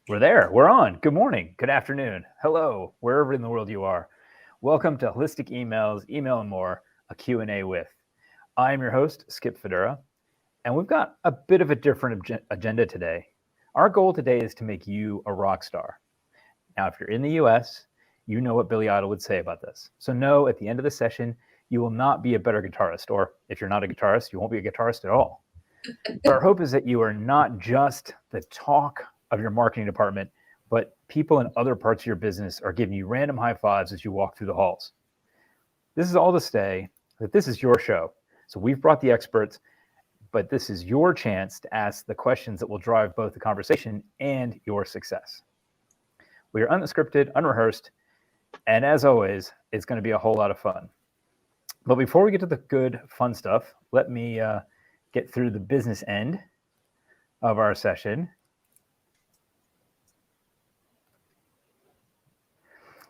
We're there. We're on. Good morning. Good afternoon. Hello, wherever in the world you are. Welcome to Holistic Emails, Email and More, a Q&A with. I'm your host, Skip Federa, and we've got a bit of a different agenda today. Our goal today is to make you a rock star. Now, if you're in the US, you know what Billy Idol would say about this. So know at the end of the session, you will not be a better guitarist, or if you're not a guitarist, you won't be a guitarist at all. But our hope is that you are not just the talk of your marketing department, but people in other parts of your business are giving you random high fives as you walk through the halls. This is all to say that this is your show. So we've brought the experts, but this is your chance to ask the questions that will drive both the conversation and your success. We are unscripted, unrehearsed, and as always, it's going to be a whole lot of fun. But before we get to the good, fun stuff, let me get through the business end of our session.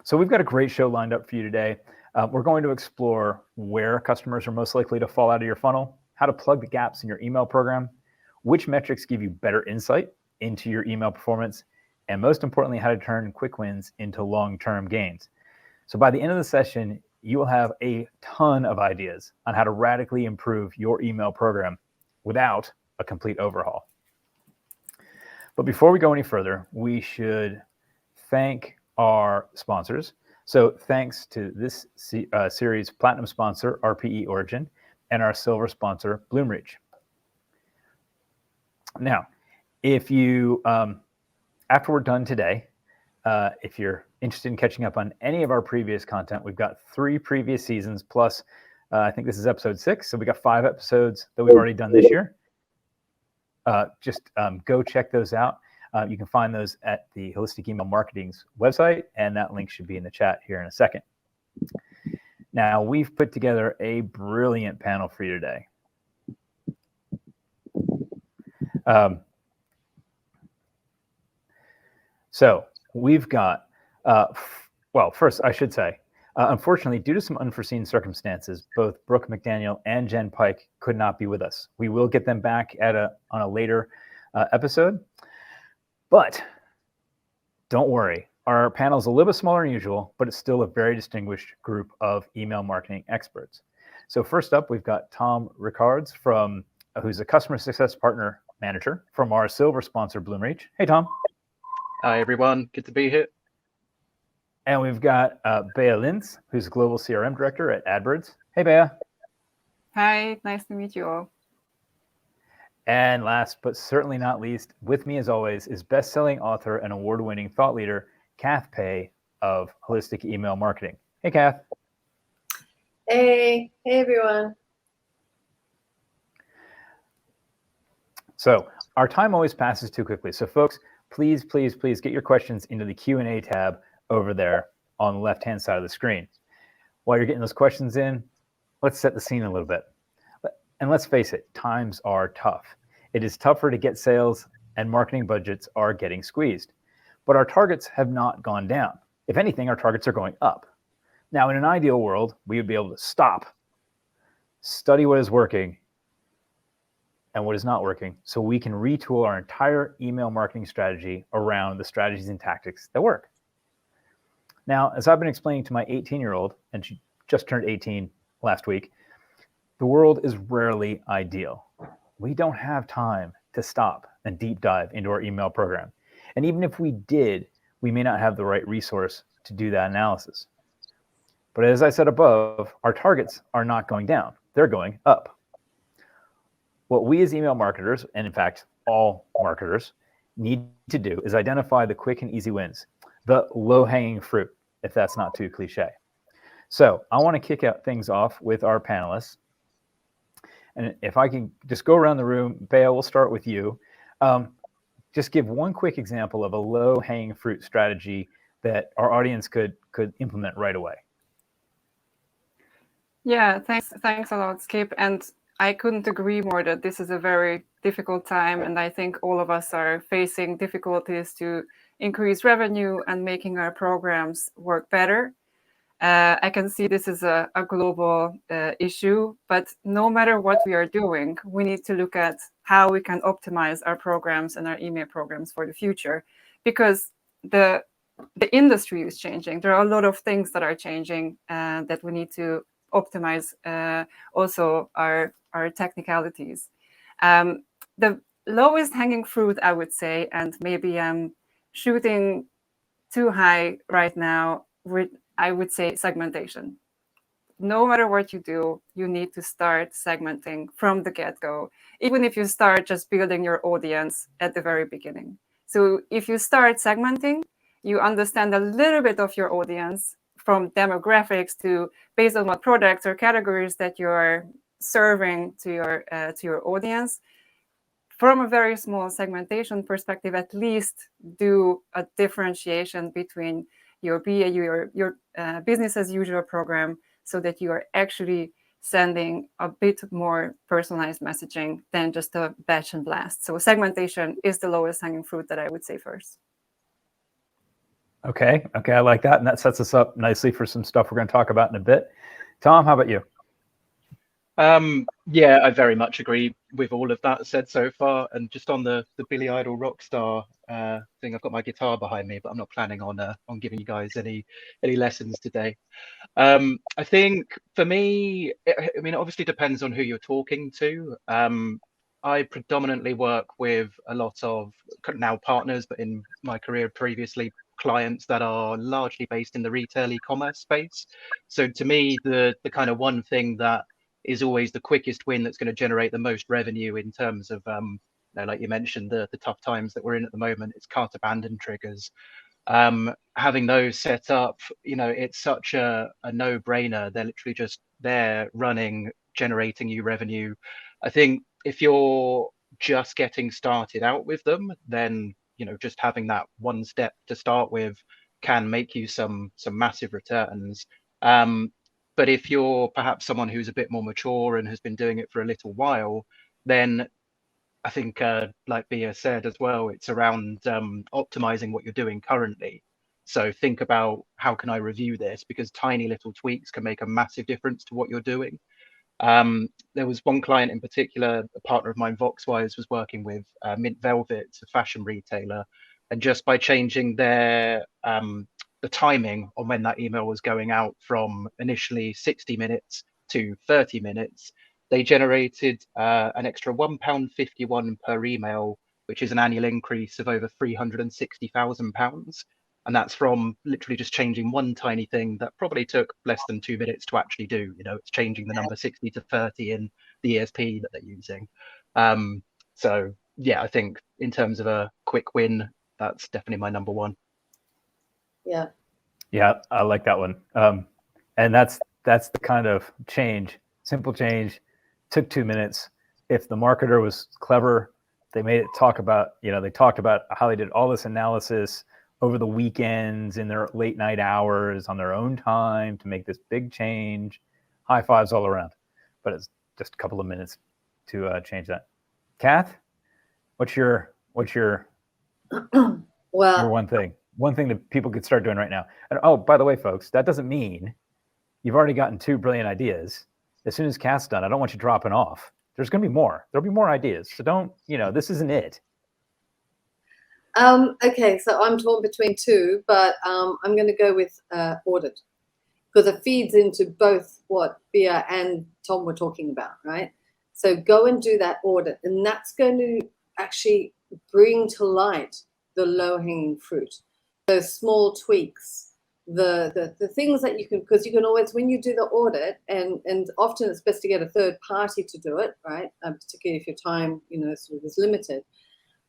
So we've got a great show lined up for you today. We're going to explore where customers are most likely to fall out of your funnel, how to plug the gaps in your email program, which metrics give you better insight into your email performance, and most importantly, how to turn quick wins into long-term gains. So by the end of the session, you will have a ton of ideas on how to radically improve your email program without a complete overhaul. But before we go any further, we should thank our sponsors. So thanks to this series platinum sponsor, RPE Origin, and our silver sponsor, Bloomreach. Now, if you, after we're done today, if you're interested in catching up on any of our previous content, we've got 3 previous seasons, plus I think this is episode 6, so we got 5 episodes that we've already done this year. Just go check those out. You can find those at the Holistic Email Marketing's website, and that link should be in the chat here in a second. Now, we've put together a brilliant panel for you today. So we've got, well, first I should say, unfortunately, due to some unforeseen circumstances, both Brooke McDaniel and Jen Pike could not be with us. We will get them back on a later episode. But don't worry, our panel is a little bit smaller than usual, but it's still a very distinguished group of email marketing experts. So first up, we've got Tom Rickards, who's a customer success partner manager from our silver sponsor, Bloomreach. Hey, Tom. Hi, everyone. Good to be here. And we've got Bea Linz, who's global CRM director at AdBirds. Hey, Bea. Hi, nice to meet you all. And last but certainly not least, with me as always, is best-selling author and award-winning thought leader, Kath Pei of Holistic Email Marketing. Hey, Kath. Hey everyone. So our time always passes too quickly. So folks, please, please, please get your questions into the Q&A tab over there on the left-hand side of the screen. While you're getting those questions in, let's set the scene a little bit. And let's face it, times are tough. It is tougher to get sales, and marketing budgets are getting squeezed. But our targets have not gone down. If anything, our targets are going up. Now, in an ideal world, we would be able to stop, study what is working and what is not working, so we can retool our entire email marketing strategy around the strategies and tactics that work. Now, as I've been explaining to my 18-year-old, and she just turned 18 last week, the world is rarely ideal. We don't have time to stop and deep dive into our email program. And even if we did, we may not have the right resource to do that analysis. But as I said above, our targets are not going down. They're going up. What we as email marketers, and in fact, all marketers, need to do is identify the quick and easy wins, the low-hanging fruit, if that's not too cliche. So I want to kick out things off with our panelists. And if I can just go around the room, Bea, we'll start with you. Just give one quick example of a low-hanging fruit strategy that our audience could implement right away. Yeah, thanks a lot, Skip. And I couldn't agree more that this is a very difficult time, and I think all of us are facing difficulties to increase revenue and making our programs work better. I can see this is a global issue, but no matter what we are doing, we need to look at how we can optimize our programs and our email programs for the future, because the industry is changing. There are a lot of things that are changing that we need to optimize. Also, our technicalities. The lowest hanging fruit, I would say, and maybe I'm shooting too high right now, I would say segmentation. No matter what you do, you need to start segmenting from the get-go, even if you start just building your audience at the very beginning. So if you start segmenting, you understand a little bit of your audience, from demographics to based on what products or categories that you're serving to your audience. From a very small segmentation perspective, at least do a differentiation between your BAU, your business as usual program, so that you are actually sending a bit more personalized messaging than just a batch and blast. So segmentation is the lowest hanging fruit that I would say first. Okay, I like that. And that sets us up nicely for some stuff we're going to talk about in a bit. Tom, how about you? Yeah, I very much agree with all of that said so far. And just on the Billy Idol Rockstar thing, I've got my guitar behind me, but I'm not planning on giving you guys any lessons today. I think for me, I mean, it obviously depends on who you're talking to. I predominantly work with a lot of now partners, but in my career previously, clients that are largely based in the retail e-commerce space. So to me, the kind of one thing that is always the quickest win that's going to generate the most revenue in terms of, like you mentioned, the tough times that we're in at the moment, it's cart abandon triggers. Having those set up, it's such a no-brainer. They're literally just there running, generating you revenue. I think if you're just getting started out with them, then just having that one step to start with can make you some massive returns. But if you're perhaps someone who's a bit more mature and has been doing it for a little while, then I think, like Bia said as well, it's around optimizing what you're doing currently. So think about, how can I review this? Because tiny little tweaks can make a massive difference to what you're doing. There was one client in particular, a partner of mine, Voxwise, was working with Mint Velvet, a fashion retailer, and just by changing their the timing on when that email was going out from initially 60 minutes to 30 minutes, they generated an extra £1.51 per email, which is an annual increase of over £360,000. And that's from literally just changing one tiny thing that probably took less than 2 minutes to actually do. It's changing the number 60 to 30 in the ESP that they're using. So yeah, I think in terms of a quick win, that's definitely my number one. Yeah, I like that one. And that's the kind of change, simple change, took 2 minutes. If the marketer was clever, they made it talk about, they talked about how they did all this analysis over the weekends in their late night hours on their own time to make this big change. High fives all around. But it's just a couple of minutes to change that. Kath, what's your Well, your one thing that people could start doing right now? And oh, by the way, folks, that doesn't mean you've already gotten 2 brilliant ideas. As soon as Kath's done, I don't want you dropping off. There's going to be more. There'll be more ideas. So don't, this isn't it. okay, so I'm torn between two, but I'm going to go with audit, because it feeds into both what Bia and Tom were talking about, right? So go and do that audit, and that's going to actually bring to light the low-hanging fruit, those small tweaks, the things that you can, because you can always, when you do the audit, and often it's best to get a third party to do it, right? Particularly if your time, sort of is limited.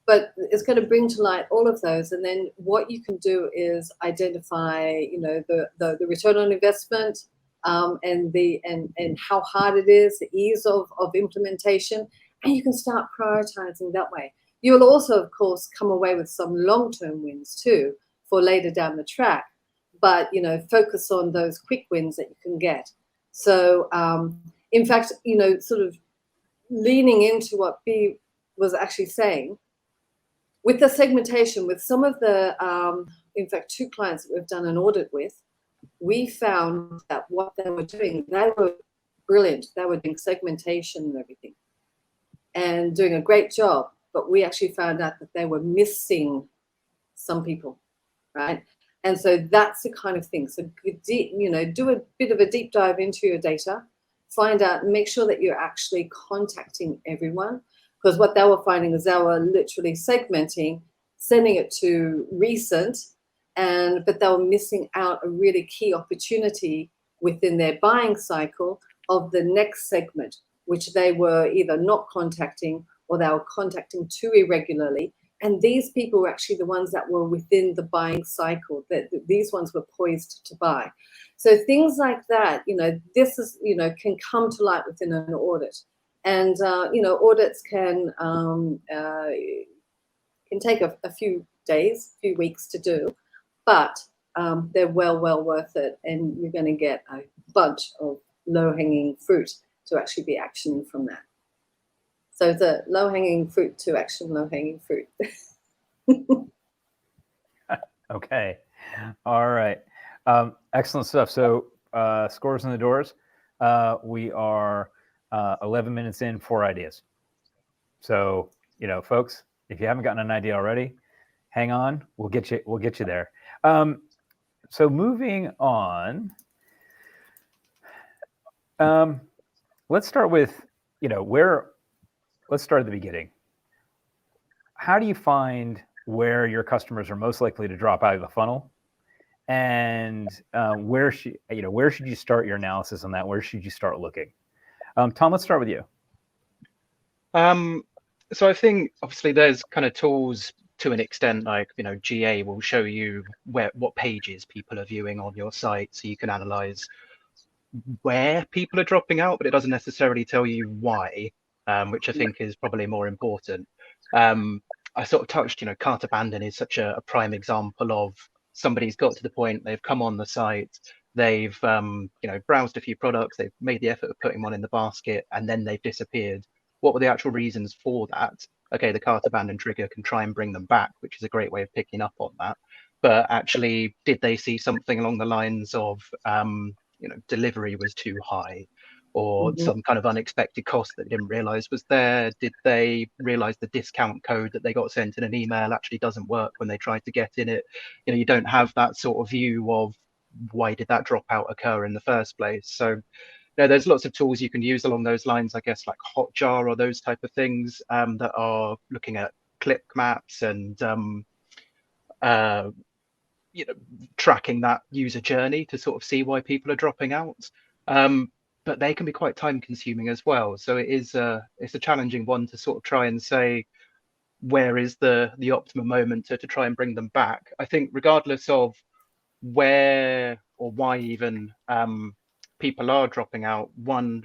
But it's going to bring to light all of those, and then what you can do is identify, the return on investment, and how hard it is, the ease of implementation, and you can start prioritizing that way. You'll also, of course, come away with some long-term wins too for later down the track, but focus on those quick wins that you can get. So, in fact, sort of leaning into what B was actually saying. With the segmentation, with some of the, in fact, 2 clients that we've done an audit with, we found that what they were doing, they were brilliant. They were doing segmentation and everything and doing a great job. But we actually found out that they were missing some people, right? And so that's the kind of thing. So, do a bit of a deep dive into your data, find out, make sure that you're actually contacting everyone, because what they were finding is they were literally segmenting, sending it to recent, but they were missing out a really key opportunity within their buying cycle of the next segment, which they were either not contacting or they were contacting too irregularly. And these people were actually the ones that were within the buying cycle, that these ones were poised to buy. So things like that, this is, can come to light within an audit. And, audits can take a few days, few weeks to do, but they're well worth it. And you're going to get a bunch of low-hanging fruit to actually be actioning from that. So the low-hanging fruit to action, low-hanging fruit. Okay. All right. Excellent stuff. So scores in the doors. We are 11 minutes in, 4 ideas. So, folks, if you haven't gotten an idea already, hang on. We'll get you there. So moving on, let's start with, let's start at the beginning. How do you find where your customers are most likely to drop out of the funnel, and where should you start your analysis on that? Where should you start looking? Tom, let's start with you. So I think obviously there's kind of tools to an extent, like GA will show you what pages people are viewing on your site, so you can analyze where people are dropping out, but it doesn't necessarily tell you why, which I think is probably more important. I sort of touched, cart abandon is such a prime example of somebody's got to the point, they've come on the site, they've browsed a few products, they've made the effort of putting one in the basket, and then they've disappeared. What were the actual reasons for that? Okay, the cart abandon trigger can try and bring them back, which is a great way of picking up on that. But actually, did they see something along the lines of delivery was too high, or some kind of unexpected cost that they didn't realize was there? Did they realize the discount code that they got sent in an email actually doesn't work when they tried to get in it? You don't have that sort of view of why did that dropout occur in the first place. So there's lots of tools you can use along those lines, I guess, like Hotjar or those type of things that are looking at click maps and tracking that user journey to sort of see why people are dropping out. But they can be quite time consuming as well. So it's a challenging one to sort of try and say, where is the optimum moment to try and bring them back? I think regardless of where or why even people are dropping out, what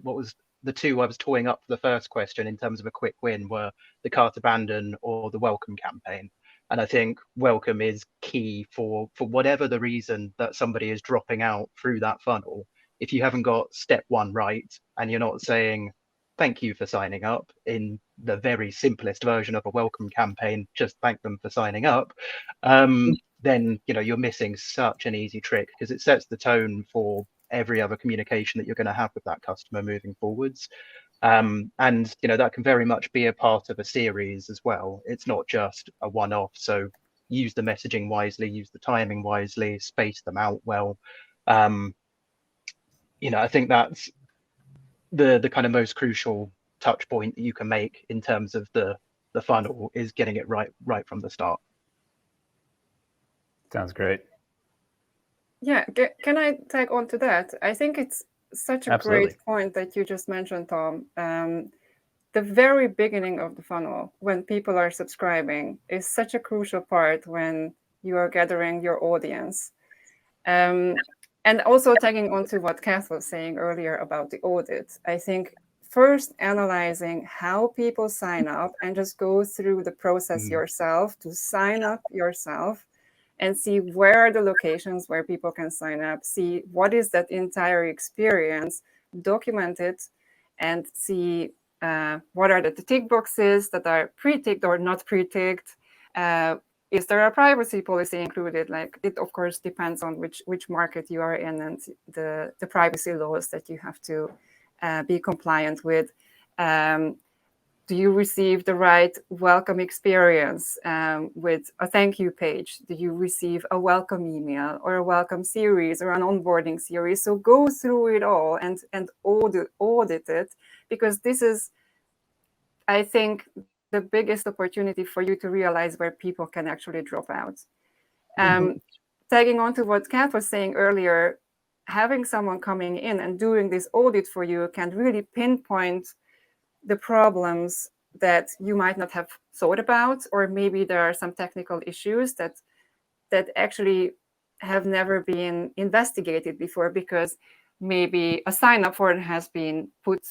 was the two I was toying up for the first question in terms of a quick win were the cart abandon or the welcome campaign. And I think welcome is key for whatever the reason that somebody is dropping out through that funnel. If you haven't got step one right, and you're not saying thank you for signing up in the very simplest version of a welcome campaign, just thank them for signing up, then you're missing such an easy trick, because it sets the tone for every other communication that you're going to have with that customer moving forwards. And that can very much be a part of a series as well. It's not just a one-off. So use the messaging wisely, use the timing wisely, space them out well. I think that's the kind of most crucial touch point that you can make in terms of the funnel, is getting it right from the start. Sounds great. Yeah, can I tag on to that? I think it's such a Absolutely. great point that you just mentioned, Tom. The very beginning of the funnel, when people are subscribing, is such a crucial part when you are gathering your audience. And also tagging on to what Kath was saying earlier about the audit, I think first analyzing how people sign up and just go through the process yourself to sign up yourself, and see where are the locations where people can sign up, see what is that entire experience, document it, and see what are the tick boxes that are pre-ticked or not pre-ticked. Is there a privacy policy included? Like, it of course depends on which market you are in and the privacy laws that you have to be compliant with. Do you receive the right welcome experience with a thank you page? Do you receive a welcome email or a welcome series or an onboarding series? So go through it all and audit it, because this is, I think, the biggest opportunity for you to realize where people can actually drop out. Tagging on to what Kath was saying earlier, having someone coming in and doing this audit for you can really pinpoint the problems that you might not have thought about, or maybe there are some technical issues that actually have never been investigated before, because maybe a sign-up form has been put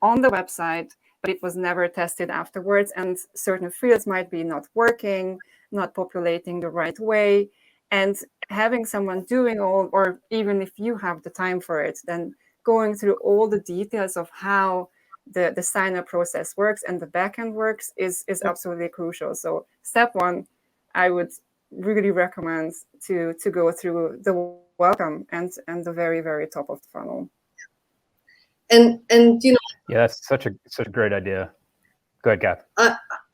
on the website, but it was never tested afterwards, and certain fields might be not working, not populating the right way. And having someone doing all, or even if you have the time for it, then going through all the details of how the sign-up process works and the backend works is absolutely crucial. So step one, I would really recommend to go through the welcome and the very, very top of the funnel. And you know, Yeah, that's such a great idea. Go ahead, Kath.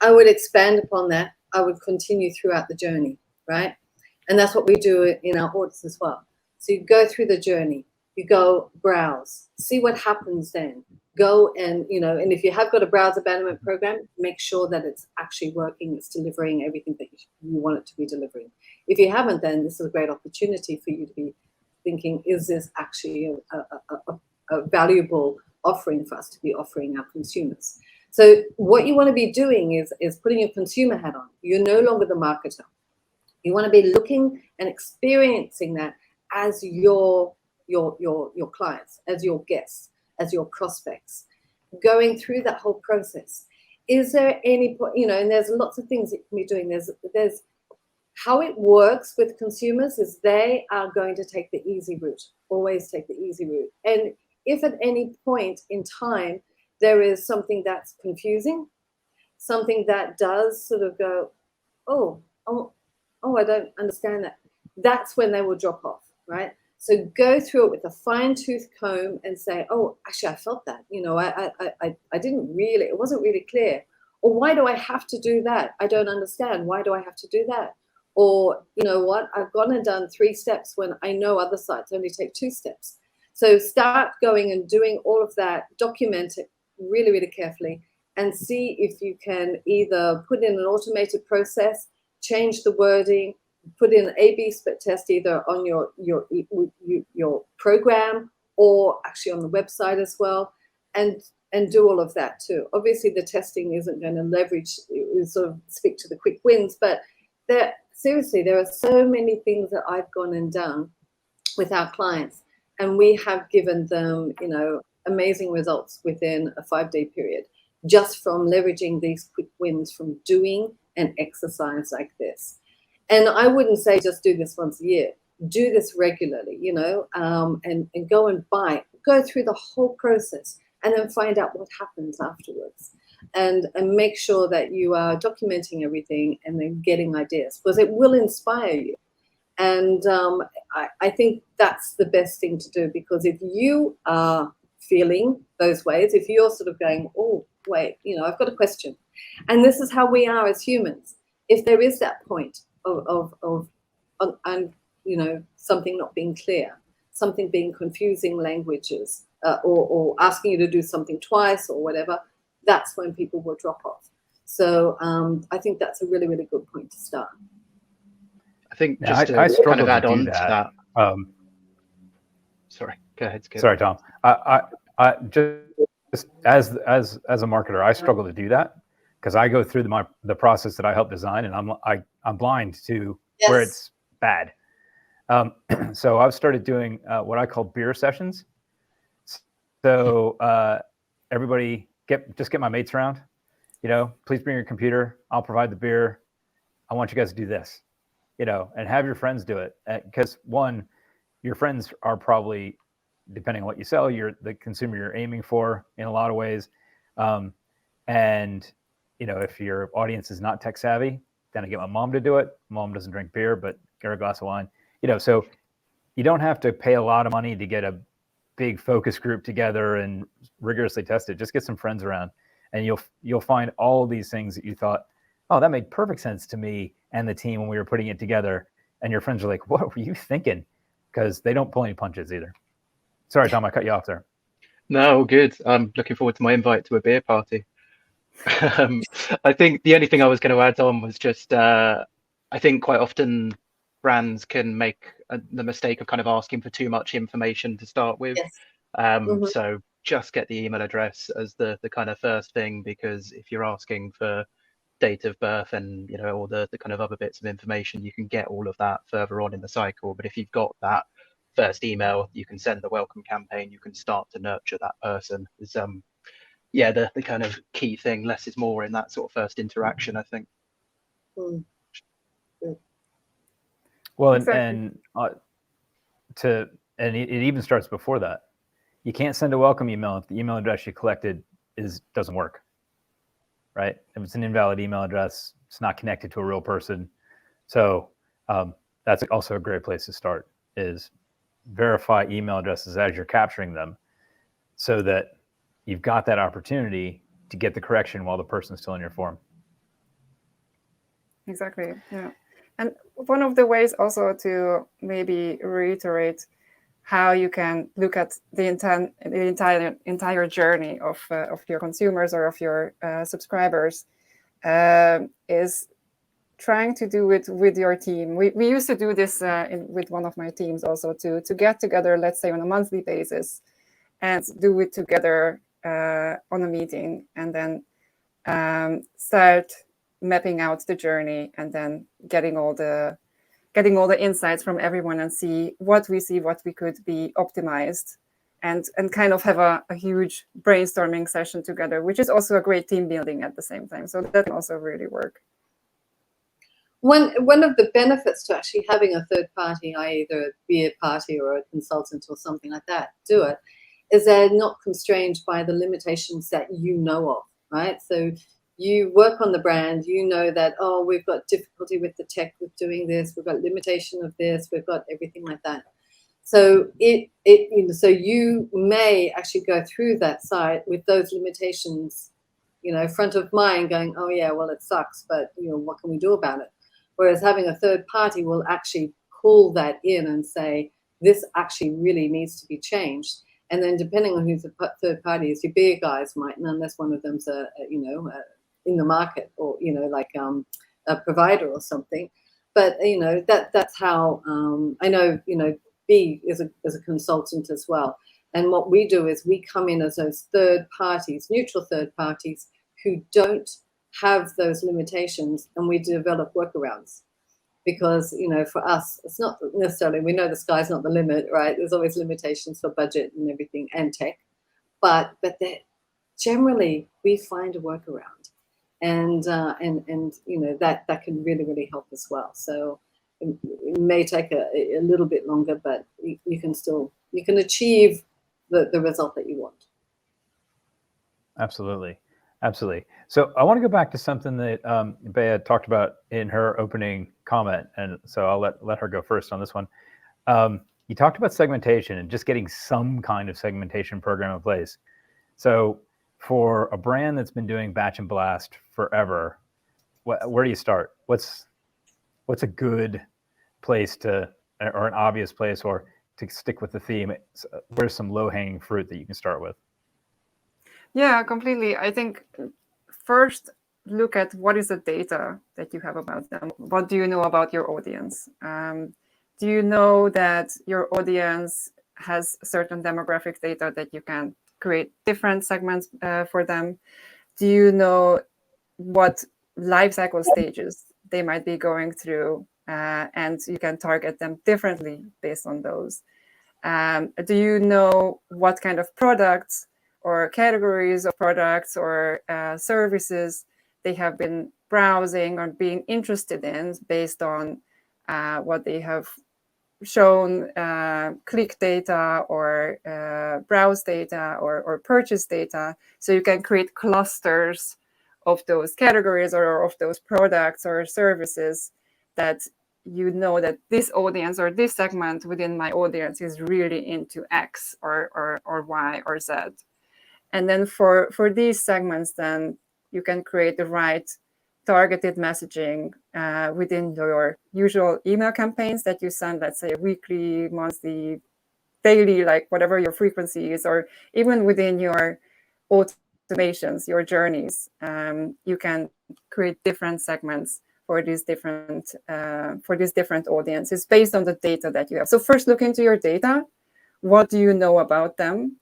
I would expand upon that. I would continue throughout the journey, right? And that's what we do in our audits as well. So you go through the journey, you go browse, see what happens then. Go and, you know, and if you have got a browse abandonment program, make sure that it's actually working, it's delivering everything that you want it to be delivering. If you haven't, then this is a great opportunity for you to be thinking, is this actually a valuable offering for us to be offering our consumers? So what you want to be doing is putting your consumer hat on. You're no longer the marketer. You want to be looking and experiencing that as your clients, as your guests, as your prospects, going through that whole process. Is there any, you know, and there's lots of things that you can be doing. There's how it works with consumers is they are going to take the easy route, always take the easy route. And if at any point in time there is something that's confusing, something that does sort of go, oh, I don't understand that, that's when they will drop off, right? So go through it with a fine-tooth comb and say, oh, actually, I felt that. You know, I didn't really, it wasn't really clear. Or why do I have to do that? I don't understand. Why do I have to do that? Or, you know what, I've gone and done 3 steps when I know other sites only take 2 steps. So start going and doing all of that, document it really, really carefully, and see if you can either put in an automated process, change the wording, put in an A/B split test either on your program or actually on the website as well, and do all of that too. Obviously, the testing isn't going to leverage, sort of speak to the quick wins, but seriously, there are so many things that I've gone and done with our clients, and we have given them, you know, amazing results within a 5-day period, just from leveraging these quick wins from doing an exercise like this. And I wouldn't say just do this once a year. Do this regularly, you know, and go and go through the whole process and then find out what happens afterwards. And make sure that you are documenting everything and then getting ideas, because it will inspire you. And I think that's the best thing to do, because if you are feeling those ways, if you're sort of going, oh, wait, you know, I've got a question. And this is how we are as humans. If there is that point of you know, something not being clear, something being confusing languages, or asking you to do something twice or whatever, that's when people will drop off. So I think that's a really, really good point to start. I think Yeah, just I to kind of add on to that. Sorry, go ahead, Skip. Sorry, Tom. I just as a marketer, I struggle to do that, because I go through the process that I help design, and I'm blind to where it's bad. So I've started doing what I call beer sessions. So everybody just get my mates around. You know, please bring your computer. I'll provide the beer. I want you guys to do this. You know, and have your friends do it, because one, your friends are probably, depending on what you sell, you're the consumer you're aiming for in a lot of ways. And, you know, if your audience is not tech savvy, then I get my mom to do it. Mom doesn't drink beer, but get her a glass of wine. You know, so you don't have to pay a lot of money to get a big focus group together and rigorously test it. Just get some friends around and you'll find all of these things that you thought, oh, that made perfect sense to me and the team when we were putting it together. And your friends are like, what were you thinking? Because they don't pull any punches either. Sorry, Tom, I cut you off there. No, good. I'm looking forward to my invite to a beer party. I think the only thing I was going to add on was just, I think quite often brands can make the mistake of kind of asking for too much information to start with. Yes. So just get the email address as the kind of first thing, because if you're asking for date of birth and all the kind of other bits of information, you can get all of that further on in the cycle. But if you've got that first email, you can send the welcome campaign, you can start to nurture that person. Is the kind of key thing. Less is more in that sort of first interaction, I think. Well, Exactly. and it even starts before that. You can't send a welcome email if the email address you collected doesn't work, right? If it's an invalid email address, it's not connected to a real person. So that's also a great place to start, is verify email addresses as you're capturing them, so that you've got that opportunity to get the correction while the person's still in your form. Exactly. Yeah. And one of the ways also to maybe reiterate how you can look at the entire journey of your consumers or of your subscribers is trying to do it with your team. We used to do this with one of my teams also, to get together, let's say on a monthly basis, and do it together on a meeting, and then start mapping out the journey, and then getting all the insights from everyone, and see what we could be optimized, and kind of have a huge brainstorming session together, which is also a great team building at the same time. So that can also really work. One of the benefits to actually having a third party, either a beer party or a consultant or something like that, do it, is they're not constrained by the limitations that you know of, right? So you work on the brand, you know that, oh, we've got difficulty with the tech with doing this, we've got limitation of this, we've got everything like that. So so you may actually go through that site with those limitations, front of mind, going, oh yeah, well, it sucks, but what can we do about it? Whereas having a third party will actually pull that in and say, this actually really needs to be changed. And then depending on who the third party is, your beer guys might, unless one of them's in the market, or like a provider or something. But that's how I know B is a consultant as well. And what we do is we come in as those third parties, neutral third parties, who don't have those limitations, and we develop workarounds. Because for us, it's not necessarily, we know the sky's not the limit, right? There's always limitations for budget and everything, and tech, but generally we find a workaround, and that can really help as well. So it may take a little bit longer, but you can achieve the result that you want. Absolutely. So I want to go back to something that Bea talked about in her opening comment, and so I'll let her go first on this one. You talked about segmentation and just getting some kind of segmentation program in place. So for a brand that's been doing batch and blast forever, where do you start? What's a good place to, or an obvious place, or to stick with the theme? Where's some low-hanging fruit that you can start with? Yeah, completely. I think first, look at what is the data that you have about them. What do you know about your audience? Do you know that your audience has certain demographic data that you can create different segments for them? Do you know what life cycle stages they might be going through, and you can target them differently based on those? Do you know what kind of products or categories of products or services they have been browsing or being interested in based on what they have shown, click data or browse data or purchase data? So you can create clusters of those categories or of those products or services that that this audience or this segment within my audience is really into X or Y or Z. And then for these segments, then you can create the right targeted messaging within your usual email campaigns that you send, let's say weekly, monthly, daily, like whatever your frequency is, or even within your automations, your journeys. You can create different segments for these different audiences based on the data that you have. So first, look into your data. What do you know about them?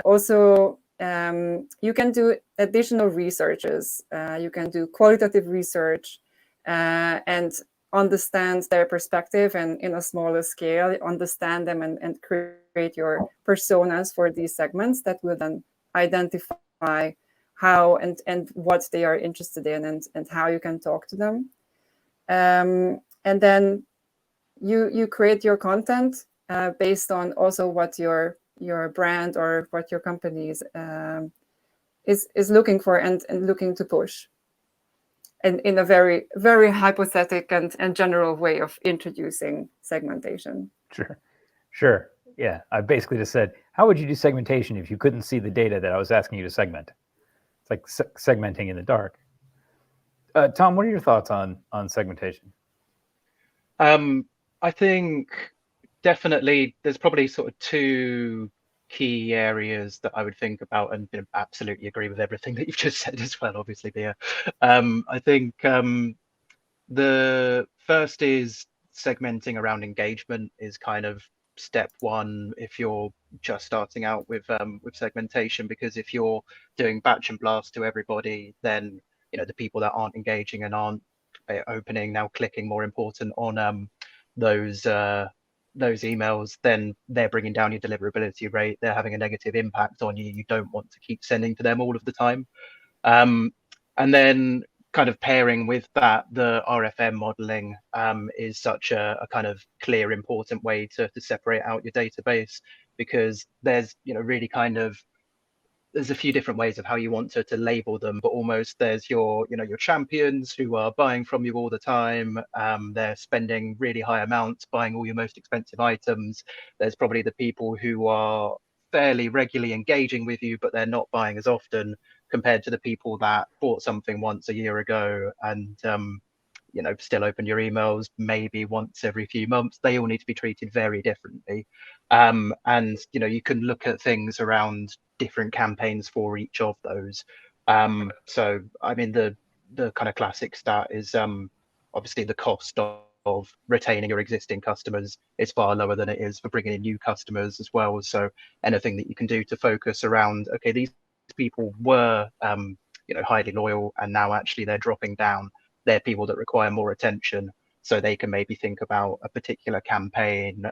Also, you can do additional researches. You can do qualitative research and understand their perspective, and in a smaller scale, understand them and create your personas for these segments that will then identify how and what they are interested in, and how you can talk to them. And then you create your content based on also what your brand or what your company is looking for and looking to push, and in a very, very hypothetical and general way of introducing segmentation. Sure. Yeah, I basically just said, how would you do segmentation if you couldn't see the data that I was asking you to segment? It's like segmenting in the dark. Tom, what are your thoughts on segmentation? I think definitely there's probably sort of two key areas that I would think about, and absolutely agree with everything that you've just said as well, obviously, Bia. I think the first is segmenting around engagement is kind of step one if you're just starting out with segmentation, because if you're doing batch and blast to everybody, then the people that aren't engaging and aren't opening, now clicking, more important, on those emails, then they're bringing down your deliverability rate. They're having a negative impact on you. You don't want to keep sending to them all of the time. And then kind of pairing with that, the RFM modeling is such a kind of clear, important way to separate out your database, because there's really kind of, there's a few different ways of how you want to label them, but almost there's your your champions who are buying from you all the time. They're spending really high amounts buying all your most expensive items. There's probably the people who are fairly regularly engaging with you, but they're not buying as often, compared to the people that bought something once a year ago and still open your emails maybe once every few months. They all need to be treated very differently. And you can look at things around different campaigns for each of those. So I mean, the kind of classic stat is obviously the cost of retaining your existing customers is far lower than it is for bringing in new customers as well. So anything that you can do to focus around, okay, these people were highly loyal, and now actually they're dropping down. They're people that require more attention, so they can maybe think about a particular campaign.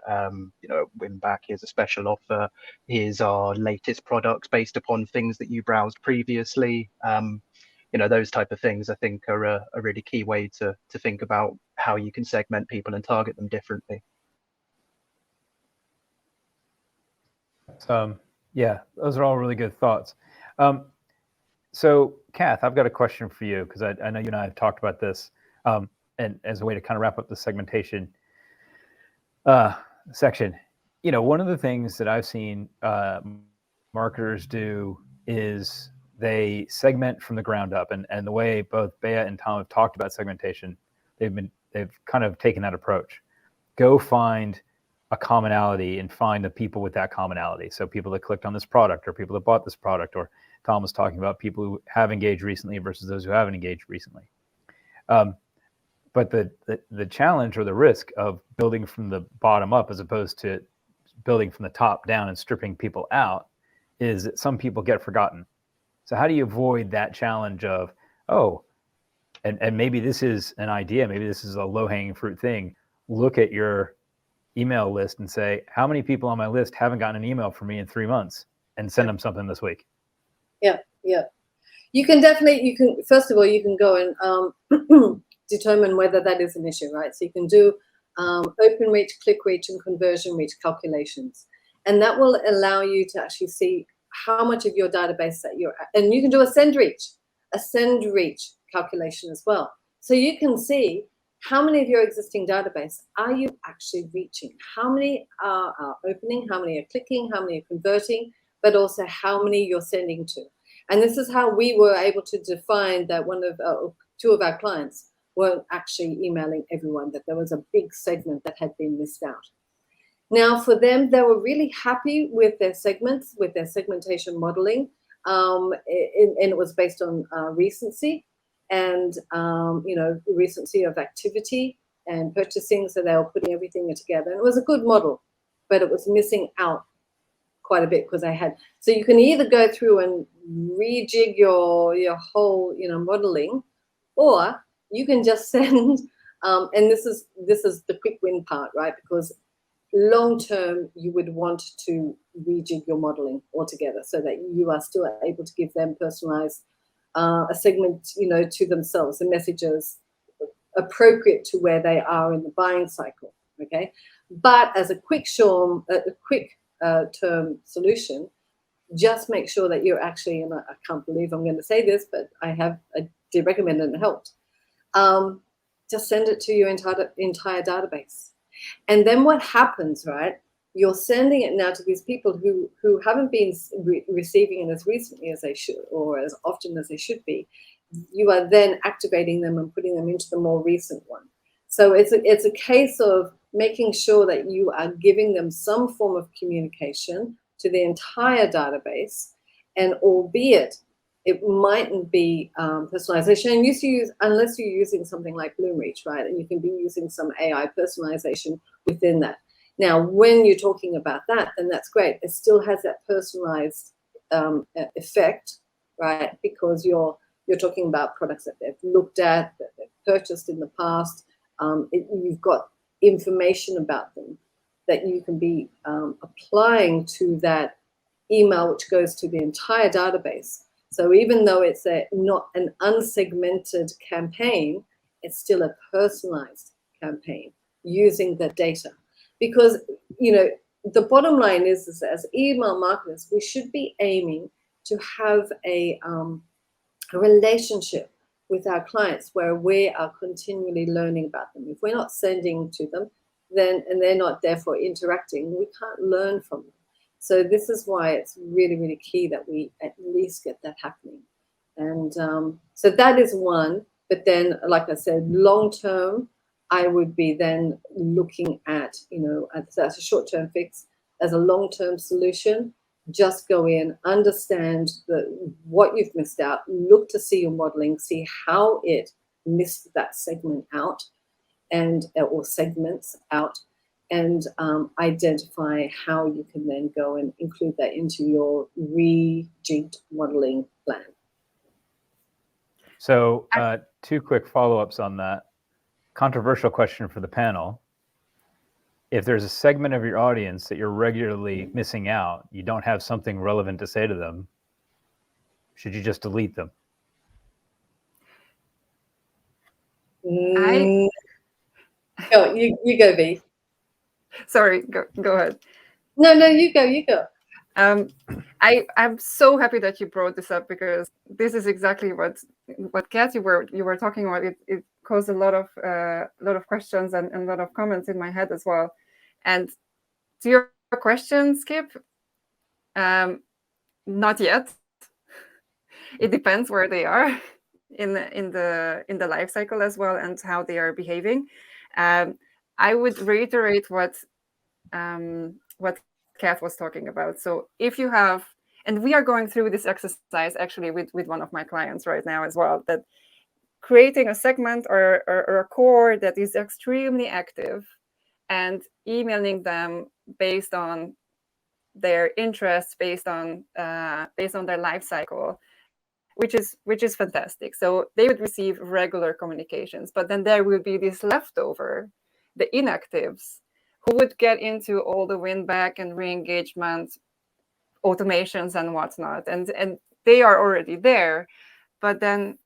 Win back, here's a special offer, here's our latest products based upon things that you browsed previously. Those type of things I think are a really key way to think about how you can segment people and target them differently. Yeah, those are all really good thoughts. So, Kath, I've got a question for you, because I know you and I have talked about this, and as a way to kind of wrap up the segmentation section. One of the things that I've seen marketers do is they segment from the ground up, and the way both Bea and Tom have talked about segmentation, they've kind of taken that approach. Go find a commonality and find the people with that commonality. So people that clicked on this product, or people that bought this product, or Tom was talking about people who have engaged recently versus those who haven't engaged recently. But the challenge or the risk of building from the bottom up as opposed to building from the top down and stripping people out is that some people get forgotten. So how do you avoid that challenge of, and maybe this is an idea, maybe this is a low-hanging fruit thing. Look at your email list and say, how many people on my list haven't gotten an email from me in 3 months, and send them something this week. Yeah. You can first of all, you can go and determine whether that is an issue, right? So you can do open reach, click reach, and conversion reach calculations. And that will allow you to actually see how much of your database that and you can do a send reach calculation as well. So you can see how many of your existing database are you actually reaching? How many are opening? How many are clicking? How many are converting? but also how many you're sending to. And this is how we were able to define that two of our clients weren't actually emailing everyone, that there was a big segment that had been missed out. Now, for them, they were really happy with their segments, with their segmentation modeling, and it was based on recency and recency of activity and purchasing. So they were putting everything together, and it was a good model, but it was missing out quite a bit because I had. So you can either go through and rejig your whole modeling, or you can just send. And this is the quick win part, right? Because long term, you would want to rejig your modeling altogether so that you are still able to give them personalized a segment, to themselves, the messages appropriate to where they are in the buying cycle. Okay, but as a quick term solution, just make sure that you're actually, and I can't believe I'm going to say this, but I did recommend it and it helped. Just send it to your entire database. And then what happens, right? You're sending it now to these people who haven't been receiving it as recently as they should, or as often as they should be. You are then activating them and putting them into the more recent one. So it's a case of making sure that you are giving them some form of communication to the entire database, and albeit it mightn't be personalization. And unless you're using something like Bloomreach, right? And you can be using some AI personalization within that. Now, when you're talking about that, then that's great. It still has that personalized effect, right? Because you're talking about products that they've looked at, that they've purchased in the past. You've got information about them that you can be applying to that email, which goes to the entire database. So even though it's not an unsegmented campaign, it's still a personalized campaign using the data. Because, the bottom line is as email marketers, we should be aiming to have a relationship with our clients where we are continually learning about them. If we're not sending to them, and they're not therefore interacting, we can't learn from them. So this is why it's really, really key that we at least get that happening. And so that is one. But then, like I said, long term, I would be then looking at, as a short-term fix, as a long-term solution. Just go in, understand what you've missed out, look to see your modeling, see how it missed that segment out, or segments out, and identify how you can then go and include that into your rejigged modeling plan. So 2 quick follow-ups on that. Controversial question for the panel. If there's a segment of your audience that you're regularly missing out, you don't have something relevant to say to them, should you just delete them? You go, V. Sorry, go ahead. No, you go. I'm so happy that you brought this up, because this is exactly what Kat, you were talking about. It caused a lot of questions and a lot of comments in my head as well. And to your question, Skip, not yet. It depends where they are in the life cycle as well, and how they are behaving. I would reiterate what Kath was talking about. So if you have, and we are going through this exercise actually with one of my clients right now as well, that creating a segment or a core that is extremely active and emailing them based on their interests, based on their life cycle, which is fantastic. So they would receive regular communications, but then there will be this leftover, the inactives, who would get into all the win back and re-engagement automations and whatnot. And they are already there, but then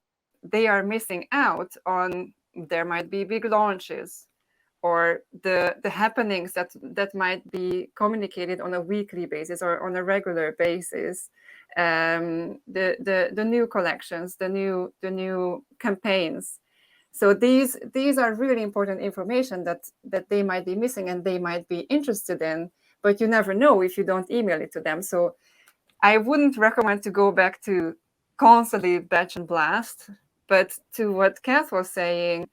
they are missing out on, there might be big launches or the happenings that might be communicated on a weekly basis or on a regular basis. The new collections, the new campaigns. So these are really important information that they might be missing and they might be interested in, but you never know if you don't email it to them. So I wouldn't recommend to go back to constantly batch and blast, but to what Kath was saying,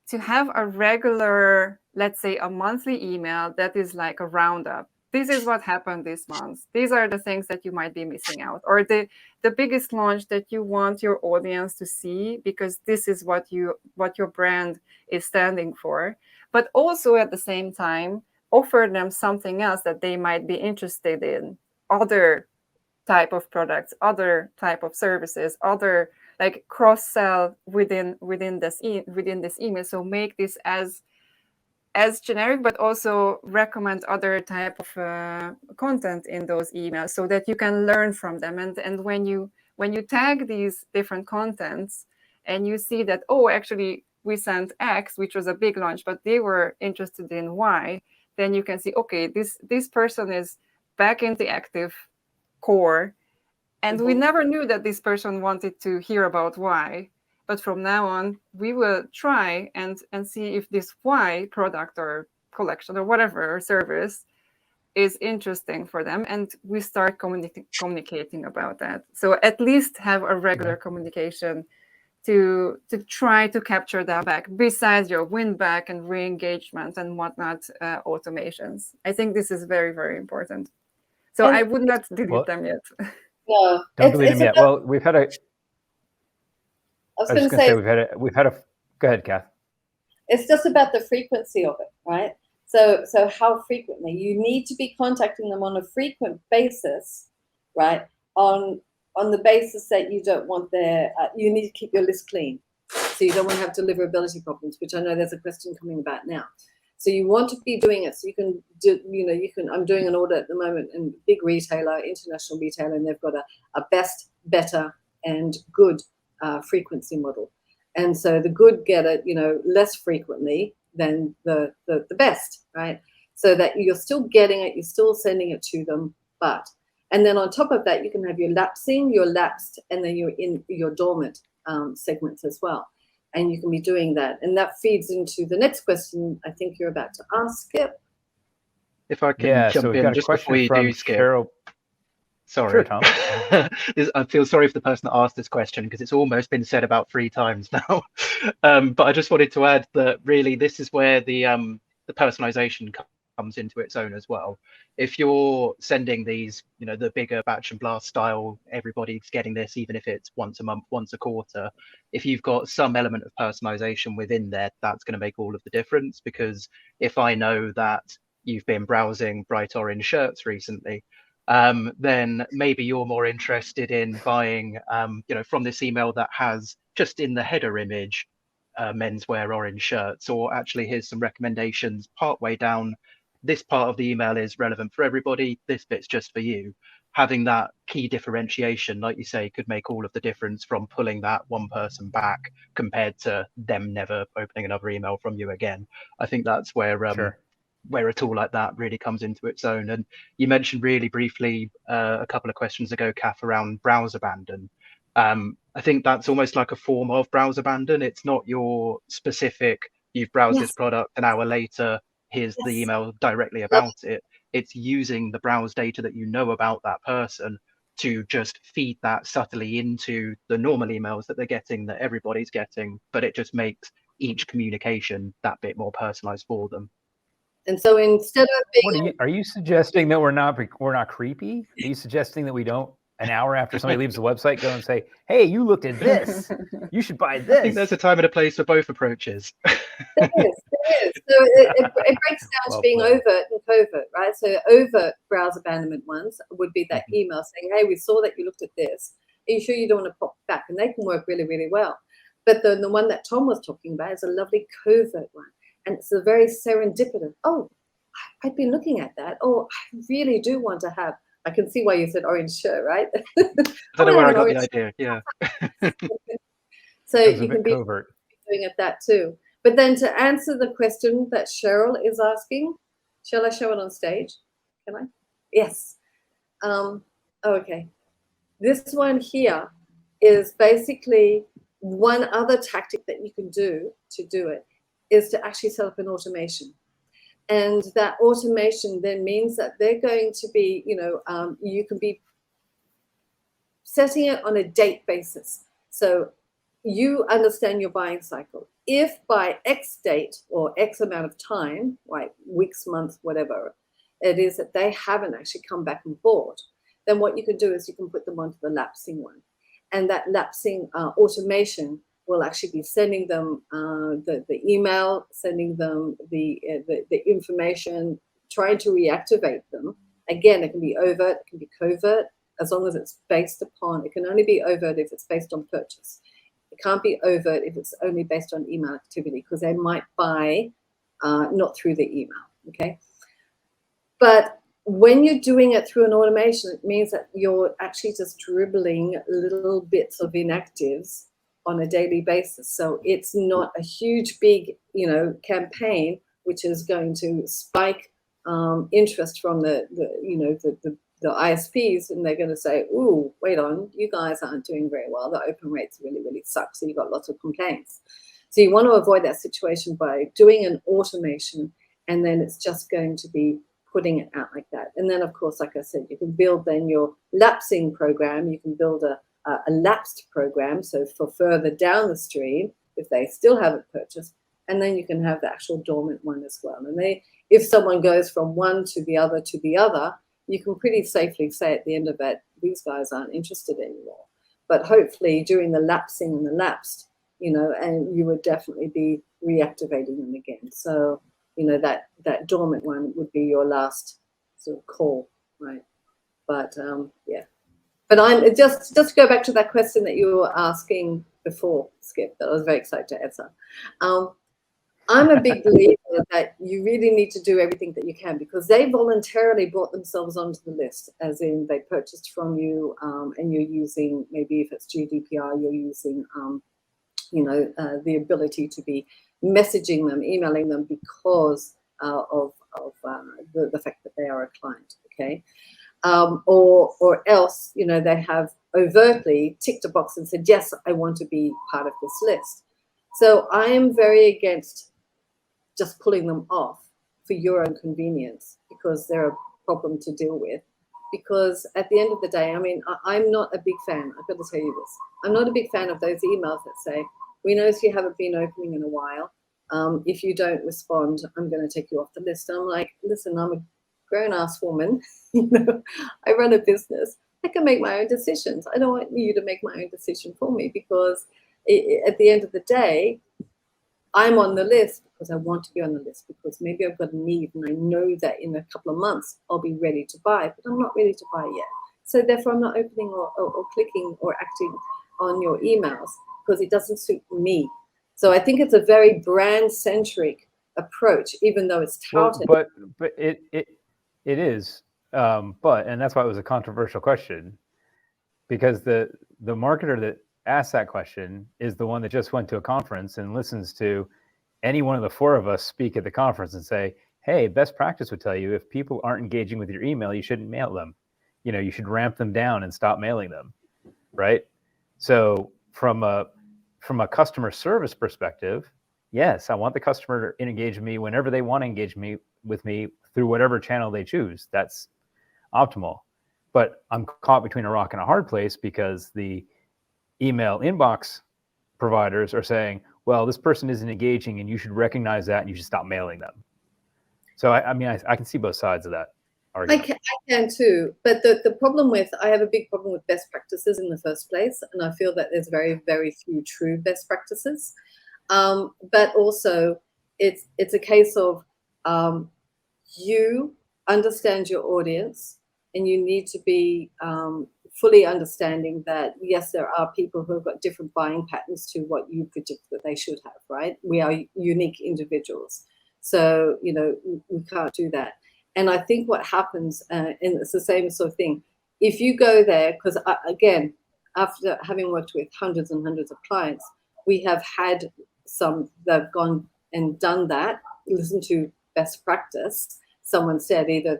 to have a regular, let's say a monthly email that is like a roundup. This is what happened this month. These are the things that you might be missing out, or the biggest launch that you want your audience to see, because this is what your brand is standing for. But also at the same time, offer them something else that they might be interested in, other type of products, other type of services, other like cross-sell within this email. So make this as generic, but also recommend other type of content in those emails so that you can learn from them. And when you tag these different contents and you see that, oh, actually we sent X, which was a big launch, but they were interested in Y, then you can see, okay, this person is back in the active core, and we never knew that this person wanted to hear about Y. But from now on, we will try and see if this Y product or collection or whatever or service is interesting for them, and we start communicating about that. So at least have a regular communication to try to capture that back, besides your win back and re-engagement and whatnot automations. I think this is very, very important. So I would not delete them yet. No, Don't delete them yet. Well, we've had a. I was going to say we've had a. Go ahead, Kath. It's just about the frequency of it, right? So how frequently you need to be contacting them on a frequent basis, right? On the basis that you don't want you need to keep your list clean, so you don't want to have deliverability problems, which I know there's a question coming about now. So you want to be doing it so you can do, I'm doing an audit at the moment in a big retailer, international retailer, and they've got a best, better, and good frequency model. And so the good get it, less frequently than the best, right? So that you're still getting it, you're still sending it to them, and then on top of that, you can have your lapsing, your lapsed, and then you're in your dormant segments as well. And you can be doing that. And that feeds into the next question I think you're about to ask, Skip. If I can jump in just before you do, Skip. Cheryl. Sorry. Sure, Tom. I feel sorry for the person that asked this question because it's almost been said about 3 times now. But I just wanted to add that really this is where the personalization comes into its own as well. If you're sending these, the bigger batch and blast style, everybody's getting this, even if it's once a month, once a quarter. If you've got some element of personalization within there, that's going to make all of the difference. Because if I know that you've been browsing bright orange shirts recently, then maybe you're more interested in buying, from this email that has just in the header image, menswear orange shirts, or actually here's some recommendations partway down. This part of the email is relevant for everybody. This bit's just for you. Having that key differentiation, like you say, could make all of the difference from pulling that one person back compared to them never opening another email from you again. I think that's where where a tool like that really comes into its own. And you mentioned really briefly a couple of questions ago, Kath, around browse abandon. I think that's almost like a form of browse abandon. It's not your specific, you've browsed this product an hour later, here's the email directly about it. It's using the browse data that you know about that person to just feed that subtly into the normal emails that they're getting, that everybody's getting, but it just makes each communication that bit more personalized for them. And so instead of being, are you suggesting that we're not creepy? Are you suggesting that we don't, an hour after somebody leaves the website, go and say, hey, you looked at this, you should buy this? I think there's a time and a place for both approaches. There is. So it breaks down to being overt and covert, right? So overt browse abandonment ones would be that email saying, hey, we saw that you looked at this. Are you sure you don't want to pop back? And they can work really, really well. But the one that Tom was talking about is a lovely covert one. And it's a very serendipitous, oh, I've been looking at that. Oh, I really do want to have, I can see why you said orange shirt, right? I don't know where I got the idea, yeah. So you can be doing it that too. But then to answer the question that Cheryl is asking, shall I show it on stage? Can I? Yes. Okay. This one here is basically one other tactic that you can do to do it is to actually set up an automation. And that automation then means that they're going to be, you can be setting it on a date basis. So you understand your buying cycle. If by X date or X amount of time, like weeks, months, whatever it is, that they haven't actually come back and bought, then what you can do is you can put them onto the lapsing one. And that lapsing automation will actually be sending them the email, sending them the information, trying to reactivate them. Again, it can be overt, it can be covert, as long as it's based upon, it can only be overt if it's based on purchase. It can't be overt if it's only based on email activity, because they might buy not through the email, okay? But when you're doing it through an automation, it means that you're actually just dribbling little bits of inactives on a daily basis. So it's not a huge, big, campaign, which is going to spike interest from the ISPs, and they're going to say, "Ooh, wait on, you guys aren't doing very well. The open rates really, really suck. So you've got lots of complaints." So you want to avoid that situation by doing an automation, and then it's just going to be putting it out like that. And then, of course, like I said, you can build then your lapsing program. You can build a lapsed program, so for further down the stream, if they still haven't purchased, and then you can have the actual dormant one as well. And if someone goes from one to the other, you can pretty safely say at the end of it, these guys aren't interested anymore. But hopefully during the lapsing and the lapsed, and you would definitely be reactivating them again. So, that dormant one would be your last sort of call, right? But yeah. But I'm just to go back to that question that you were asking before, Skip, that I was very excited to answer. I'm a big believer that you really need to do everything that you can, because they voluntarily brought themselves onto the list, as in they purchased from you, and you're using, maybe if it's GDPR, you're using, the ability to be messaging them, emailing them because of the fact that they are a client, okay? Or else, they have overtly ticked a box and said, yes, I want to be part of this list. So I am very against just pulling them off for your own convenience, because they're a problem to deal with. Because at the end of the day, I'm not a big fan, I've got to tell you this, I'm not a big fan of those emails that say, we notice you haven't been opening in a while. If you don't respond, I'm going to take you off the list. I'm like, listen, I'm a grown-ass woman. I run a business. I can make my own decisions. I don't want you to make my own decision for me, because at the end of the day, I'm on the list because I want to be on the list, because maybe I've got a need and I know that in a couple of months I'll be ready to buy, but I'm not ready to buy yet. So therefore I'm not opening or clicking or acting on your emails, because it doesn't suit me. So I think it's a very brand-centric approach, even though it's touted. Well, but it is, and that's why it was a controversial question, because the marketer that asked that question is the one that just went to a conference and listens to any one of the four of us speak at the conference and say, hey, best practice would tell you if people aren't engaging with your email, you shouldn't mail them. You should ramp them down and stop mailing them, right? So from a customer service perspective, yes, I want the customer to engage with me whenever they want to engage with me through whatever channel they choose. That's optimal. But I'm caught between a rock and a hard place, because the email inbox providers are saying, well, this person isn't engaging and you should recognize that and you should stop mailing them. So I can see both sides of that argument. I can too, but I have a big problem with best practices in the first place, and I feel that there's very, very few true best practices. But also, it's a case of you understand your audience, and you need to be fully understanding that, yes, there are people who have got different buying patterns to what you predict that they should have, right? We are unique individuals. So, we can't do that. And I think what happens, and it's the same sort of thing, if you go there, because again, after having worked with hundreds and hundreds of clients, we have had some that have gone and done that, listen to best practice. Someone said either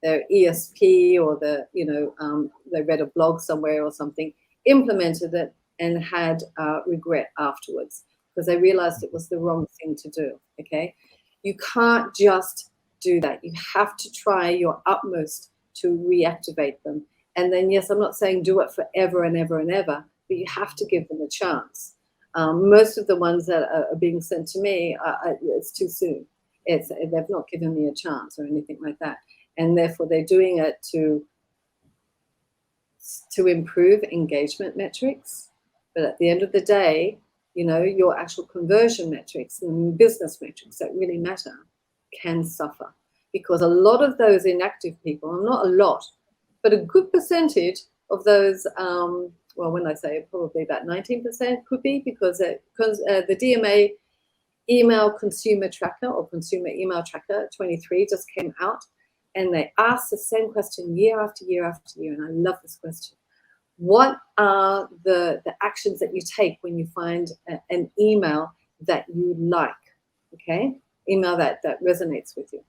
their ESP or they read a blog somewhere or something, implemented it and had regret afterwards, because they realized it was the wrong thing to do, okay? You can't just do that. You have to try your utmost to reactivate them. And then, yes, I'm not saying do it forever and ever and ever, but you have to give them a chance. Most of the ones that are being sent to me, it's too soon. They've not given me a chance or anything like that. And therefore, they're doing it to improve engagement metrics. But at the end of the day, you know, your actual conversion metrics and business metrics that really matter can suffer. Because a lot of those inactive people, not a lot, but a good percentage of those, well, when I say probably about 19% could be, because the DMA email consumer tracker or consumer email tracker 23 just came out, and they asked the same question year after year after year, and I love this question. What are the actions that you take when you find an email that you like, okay? Email that resonates with you.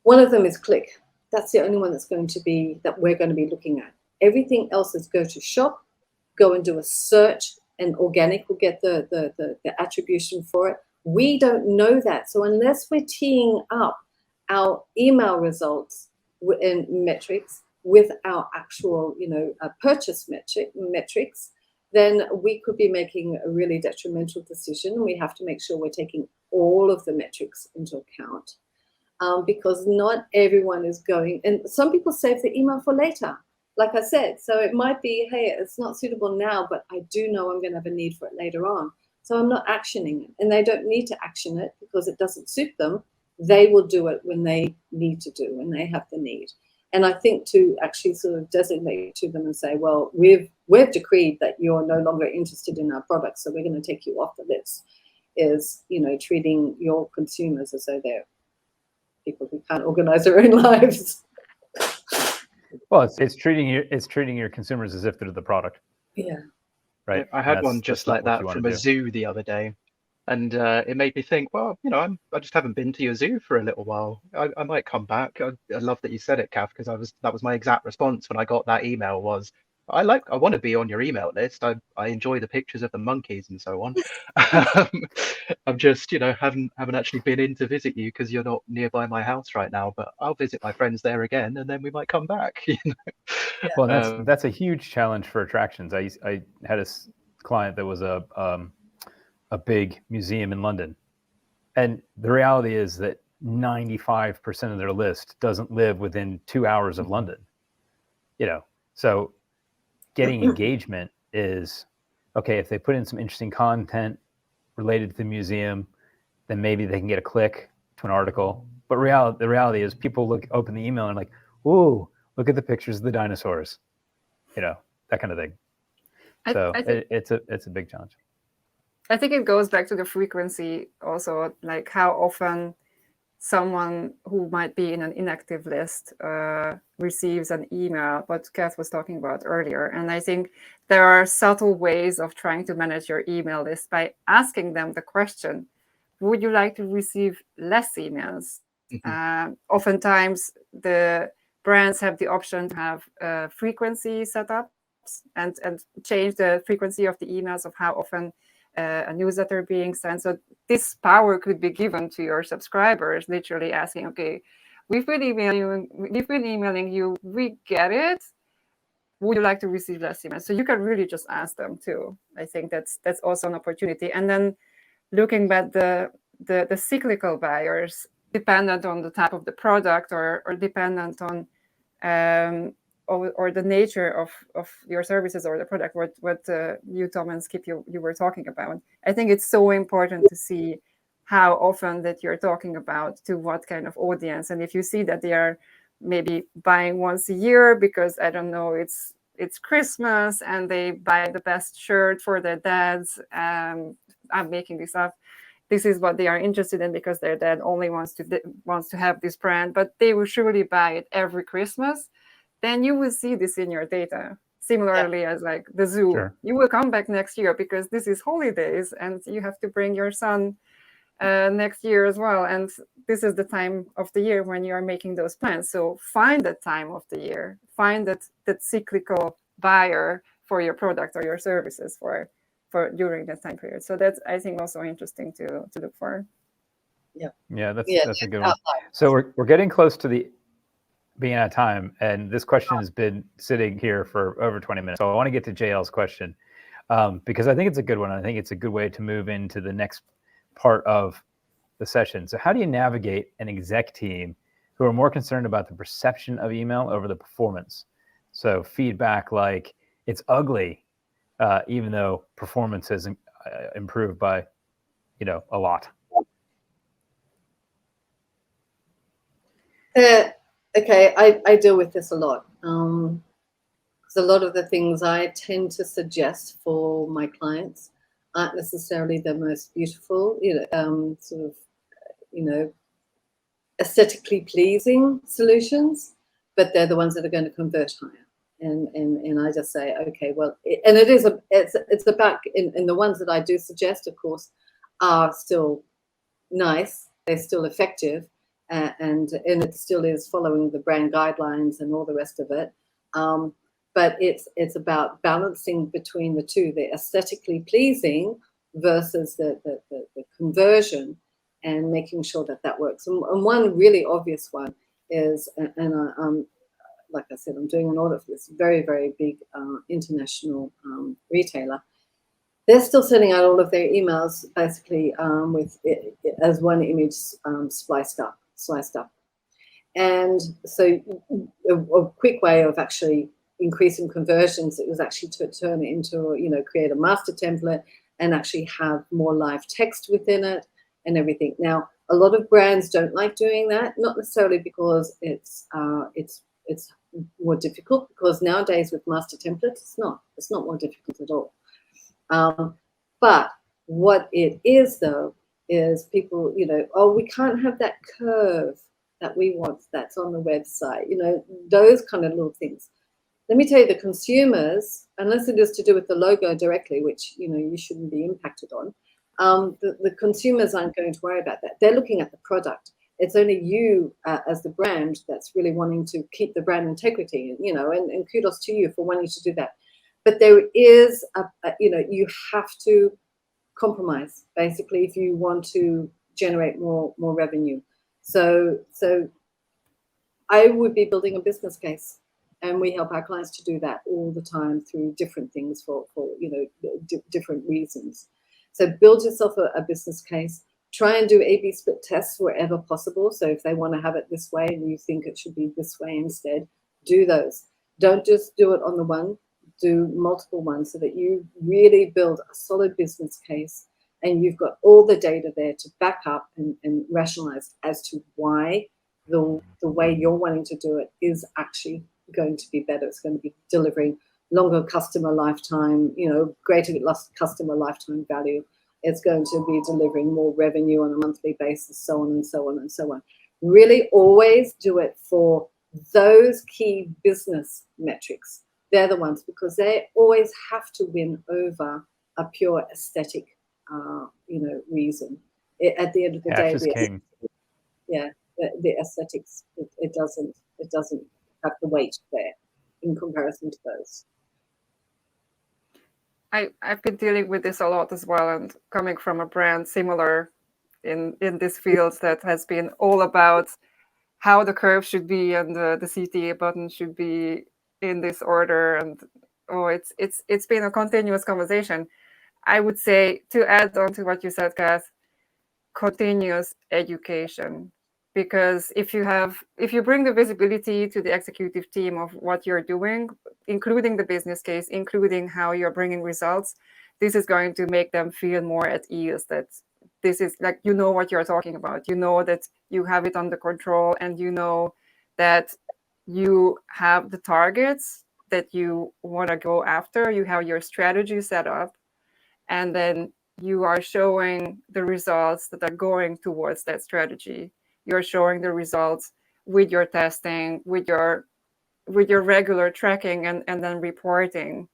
One of them is click. That's the only one that's going to be, that we're going to be looking at. Everything else is go to shop, go and do a search, and organic will get the attribution for it. We don't know that. So unless we're teeing up our email results and metrics with our actual, you know, purchase metrics, then we could be making a really detrimental decision. We have to make sure we're taking all of the metrics into account, because not everyone is going, and some people save the email for later, like I said. So it might be, hey, it's not suitable now, but I do know I'm going to have a need for it later on. So I'm not actioning it, and they don't need to action it because it doesn't suit them. They will do it when they need to do, when they have the need. And I think to actually sort of designate to them and say, well, we've decreed that you're no longer interested in our product, so we're going to take you off the list, is, you know, treating your consumers as though they're people who can't organize their own lives. Well, it's treating your consumers as if they're the product. Yeah. Right. I had one just like that from a zoo the other day, and it made me think, well, you know, I just haven't been to your zoo for a little while. I might come back. I love that you said it, Kath, because that was my exact response when I got that email was, I want to be on your email list. I enjoy the pictures of the monkeys and so on. I'm just, you know, haven't actually been in to visit you because you're not nearby my house right now, but I'll visit my friends there again, and then we might come back. You know? Well, that's a huge challenge for attractions. I had a client that was a big museum in London, and the reality is that 95% of their list doesn't live within 2 hours of London. You know, so getting engagement is okay. If they put in some interesting content related to the museum, then maybe they can get a click to an article. But the reality is people open the email and like, ooh, look at the pictures of the dinosaurs, you know, that kind of thing. So it's a big challenge. I think it goes back to the frequency also, like how often someone who might be in an inactive list receives an email, what Kath was talking about earlier. And I think there are subtle ways of trying to manage your email list by asking them the question, would you like to receive less emails? Mm-hmm. Oftentimes, the brands have the option to have frequency setups and change the frequency of the emails of how often a newsletter being sent. So this power could be given to your subscribers, literally asking, okay, we've been emailing you, we get it. Would you like to receive less emails? So you can really just ask them too. I think that's also an opportunity. And then looking at the cyclical buyers, dependent on the type of the product or dependent on or the nature of your services or the product, what you, Tom, and Skip, you were talking about. I think it's so important to see how often that you're talking about to what kind of audience. And if you see that they are maybe buying once a year because, I don't know, it's Christmas and they buy the best shirt for their dads. I'm making this up. This is what they are interested in because their dad only wants to have this brand, but they will surely buy it every Christmas. Then you will see this in your data. Similarly, as like the zoo, sure. You will come back next year because this is holidays and you have to bring your son next year as well. And this is the time of the year when you are making those plans. So find that time of the year, find that cyclical buyer for your product or your services for during that time period. So that's, I think, also interesting to look for. Yeah, that's a good one. So we're getting close to the being out of time, and this question has been sitting here for over 20 minutes. So I want to get to JL's question because I think it's a good one. I think it's a good way to move into the next part of the session. So how do you navigate an exec team who are more concerned about the perception of email over the performance? So feedback like it's ugly, even though performance has improved by, a lot. Okay, I deal with this a lot. Because a lot of the things I tend to suggest for my clients aren't necessarily the most beautiful, aesthetically pleasing solutions, but they're the ones that are going to convert higher. And I just say, okay, well, it's about, and the ones that I do suggest, of course, are still nice, they're still effective, and it still is following the brand guidelines and all the rest of it. But it's about balancing between the two, the aesthetically pleasing versus the conversion, and making sure that works. And one really obvious one is, like I said, I'm doing an audit for this very, very big international retailer. They're still sending out all of their emails basically with it, as one image sliced up. And so a quick way of actually increasing conversions, it was actually to turn it into, create a master template and actually have more live text within it and everything. Now, a lot of brands don't like doing that, not necessarily because it's more difficult, because nowadays with master templates, it's not more difficult at all. But what it is, though, is people, we can't have that curve that we want that's on the website, those kind of little things. Let me tell you, the consumers, unless it is to do with the logo directly, which, you shouldn't be impacted on, the consumers aren't going to worry about that. They're looking at the product. It's only you as the brand that's really wanting to keep the brand integrity, and kudos to you for wanting to do that. But there is, you have to compromise, basically, if you want to generate more revenue. So I would be building a business case, and we help our clients to do that all the time through different things for different reasons. So build yourself a business case. Try and do A/B split tests wherever possible. So if they want to have it this way and you think it should be this way instead, do those. Don't just do it on the one. Do multiple ones so that you really build a solid business case, and you've got all the data there to back up and rationalize as to why the way you're wanting to do it is actually going to be better. It's going to be delivering longer customer lifetime, greater customer lifetime value. It's going to be delivering more revenue on a monthly basis, so on and so on and so on. Really always do it for those key business metrics. They're the ones, because they always have to win over a pure aesthetic, reason. At the end of the day, the aesthetics, it doesn't have the weight there in comparison to those. I've been dealing with this a lot as well, and coming from a brand similar in this field that has been all about how the curve should be and the CTA button should be in this order, and it's been a continuous conversation. I would say, to add on to what you said, Kath, continuous education, because if you bring the visibility to the executive team of what you're doing, including the business case, including how you're bringing results, this is going to make them feel more at ease, that this is like, what you're talking about, that you have it under control, and that you have the targets that you want to go after, you have your strategy set up, and then you are showing the results that are going towards that strategy. You're showing the results with your testing, with your regular tracking, and then reporting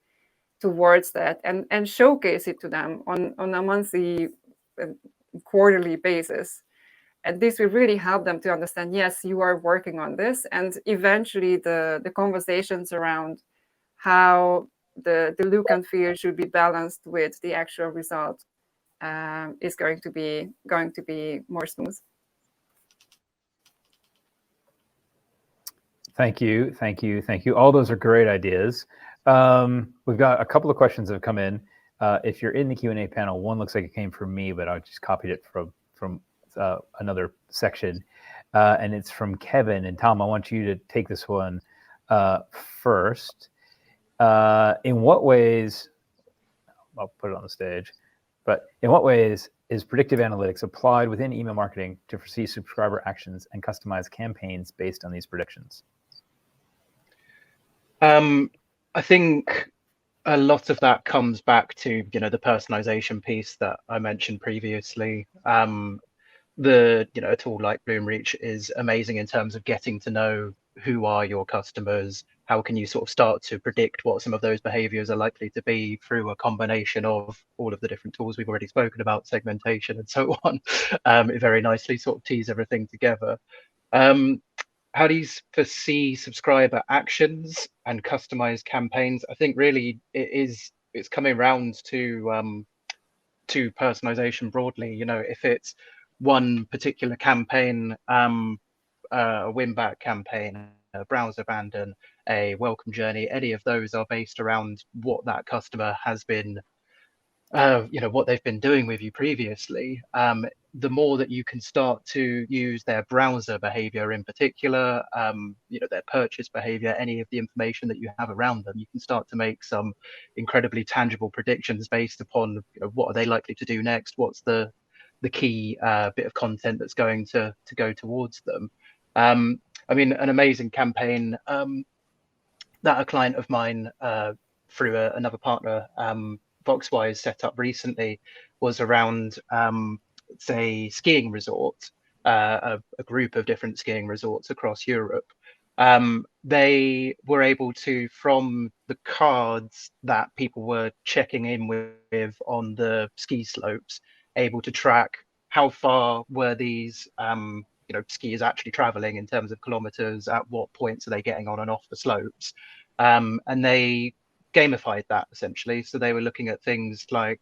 towards that, and showcase it to them on a monthly, quarterly basis. And this will really help them to understand, yes, you are working on this. And eventually the conversations around how the look and feel should be balanced with the actual result is going to be more smooth. Thank you. All those are great ideas. We've got a couple of questions that have come in. If you're in the Q&A panel, one looks like it came from me, but I just copied it from another section, and it's from Kevin. And Tom, I want you to take this one first. In what ways, I'll put it on the stage, but in what ways is predictive analytics applied within email marketing to foresee subscriber actions and customize campaigns based on these predictions? I think a lot of that comes back to, you know, the personalization piece that I mentioned previously. A tool like Bloomreach is amazing in terms of getting to know who are your customers, how can you sort of start to predict what some of those behaviors are likely to be through a combination of all of the different tools we've already spoken about, segmentation and so on. It very nicely sort of tees everything together. How do you foresee subscriber actions and customized campaigns? I think really it's coming around to personalization broadly. You know, if it's one particular campaign, a win back campaign, a browse abandon, a welcome journey, any of those are based around what that customer has been, what they've been doing with you previously. The more that you can start to use their browser behavior in particular, their purchase behavior, any of the information that you have around them, you can start to make some incredibly tangible predictions based upon, what are they likely to do next? What's the key bit of content that's going to go towards them? I mean, an amazing campaign that a client of mine through another partner, Voxwise, set up recently was around say skiing resort, a group of different skiing resorts across Europe. They were able to, from the cards that people were checking in with on the ski slopes, able to track how far were these skiers actually traveling in terms of kilometers, at what points are they getting on and off the slopes. And they gamified that essentially. So they were looking at things like,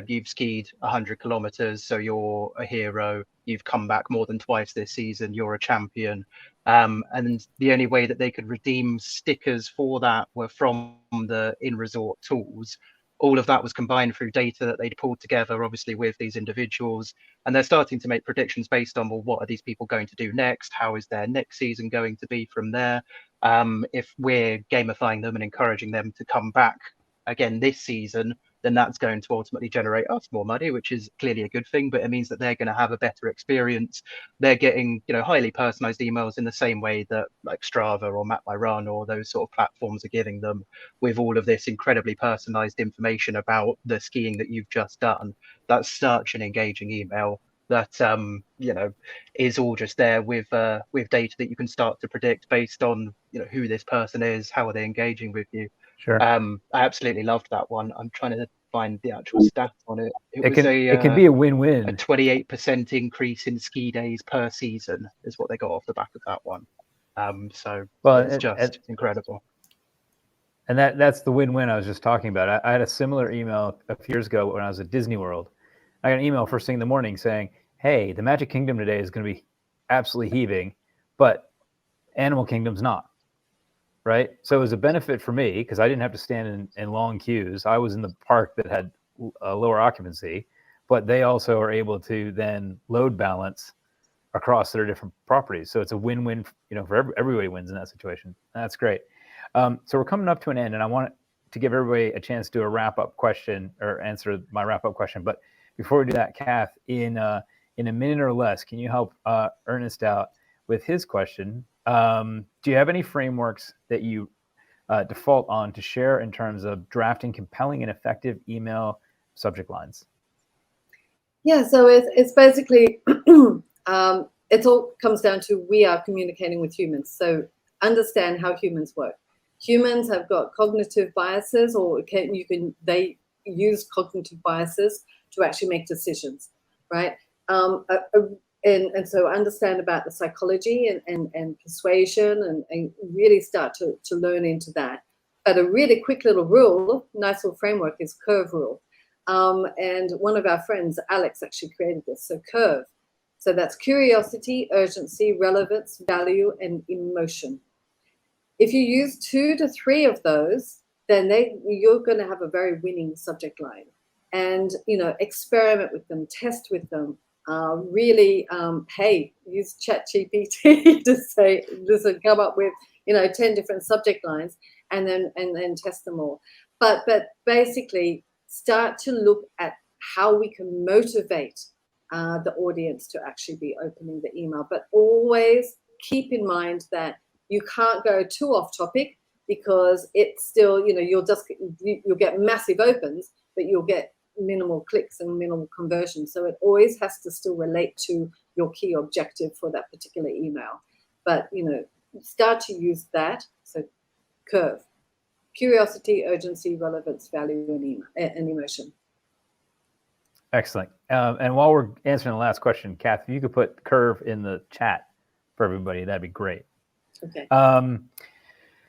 you've skied 100 kilometers, so you're a hero. You've come back more than twice this season, you're a champion. And the only way that they could redeem stickers for that were from the in-resort tools. All of that was combined through data that they'd pulled together, obviously, with these individuals. And they're starting to make predictions based on, well, what are these people going to do next? How is their next season going to be from there? If we're gamifying them and encouraging them to come back again this season, then that's going to ultimately generate us more money, which is clearly a good thing, but it means that they're going to have a better experience. They're getting, highly personalized emails in the same way that like Strava or Map My Run or those sort of platforms are giving them, with all of this incredibly personalized information about the skiing that you've just done. That's such an engaging email that is all just there with data that you can start to predict based on who this person is, how are they engaging with you. Sure. I absolutely loved that one. I'm trying to find the actual stats on it. It can be a win-win. A 28% increase in ski days per season is what they got off the back of that one. It's just incredible. And that's the win-win I was just talking about. I had a similar email a few years ago when I was at Disney World. I got an email first thing in the morning saying, hey, the Magic Kingdom today is going to be absolutely heaving, but Animal Kingdom's not. Right? So it was a benefit for me because I didn't have to stand in long queues. I was in the park that had a lower occupancy, but they also are able to then load balance across their different properties. So it's a win-win, for everybody wins in that situation. That's great. So we're coming up to an end, and I want to give everybody a chance to do a wrap-up question or answer my wrap-up question. But before we do that, Kath, in a minute or less, can you help Ernest out with his question? Do you have any frameworks that you default on to share in terms of drafting compelling and effective email subject lines? Yeah, so it's basically, it all comes down to we are communicating with humans. So understand how humans work. Humans have got cognitive biases, or they use cognitive biases to actually make decisions, right? And so understand about the psychology and persuasion and really start to learn into that. But a really quick little rule, nice little framework, is curve rule. And one of our friends, Alex, actually created this. So curve. So that's curiosity, urgency, relevance, value, and emotion. If you use 2 to 3 of those, then you're going to have a very winning subject line. And, experiment with them, test with them. Really, hey, use ChatGPT to say, listen, come up with, 10 different subject lines and then test them all. But basically start to look at how we can motivate the audience to actually be opening the email. But always keep in mind that you can't go too off topic, because it's still, you'll get massive opens, but you'll get minimal clicks and minimal conversion. So it always has to still relate to your key objective for that particular email. But, start to use that. So curve, curiosity, urgency, relevance, value, and emotion. Excellent. And while we're answering the last question, Kath, if you could put curve in the chat for everybody, that'd be great. Okay.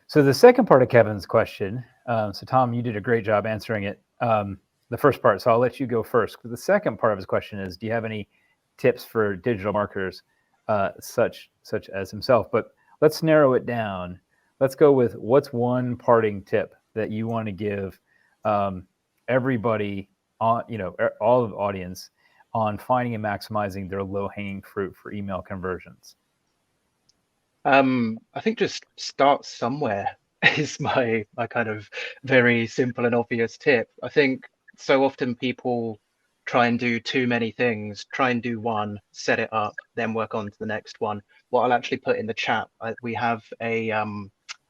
So the second part of Kevin's question, so Tom, you did a great job answering it, the first part, so I'll let you go first. The second part of his question is, do you have any tips for digital marketers such as himself? But let's narrow it down. Let's go with, what's one parting tip that you want to give everybody on, all of the audience, on finding and maximizing their low-hanging fruit for email conversions? I think just start somewhere is my kind of very simple and obvious tip. I think so often people try and do too many things, try and do one, set it up, then work on to the next one. What I'll actually put in the chat, we have a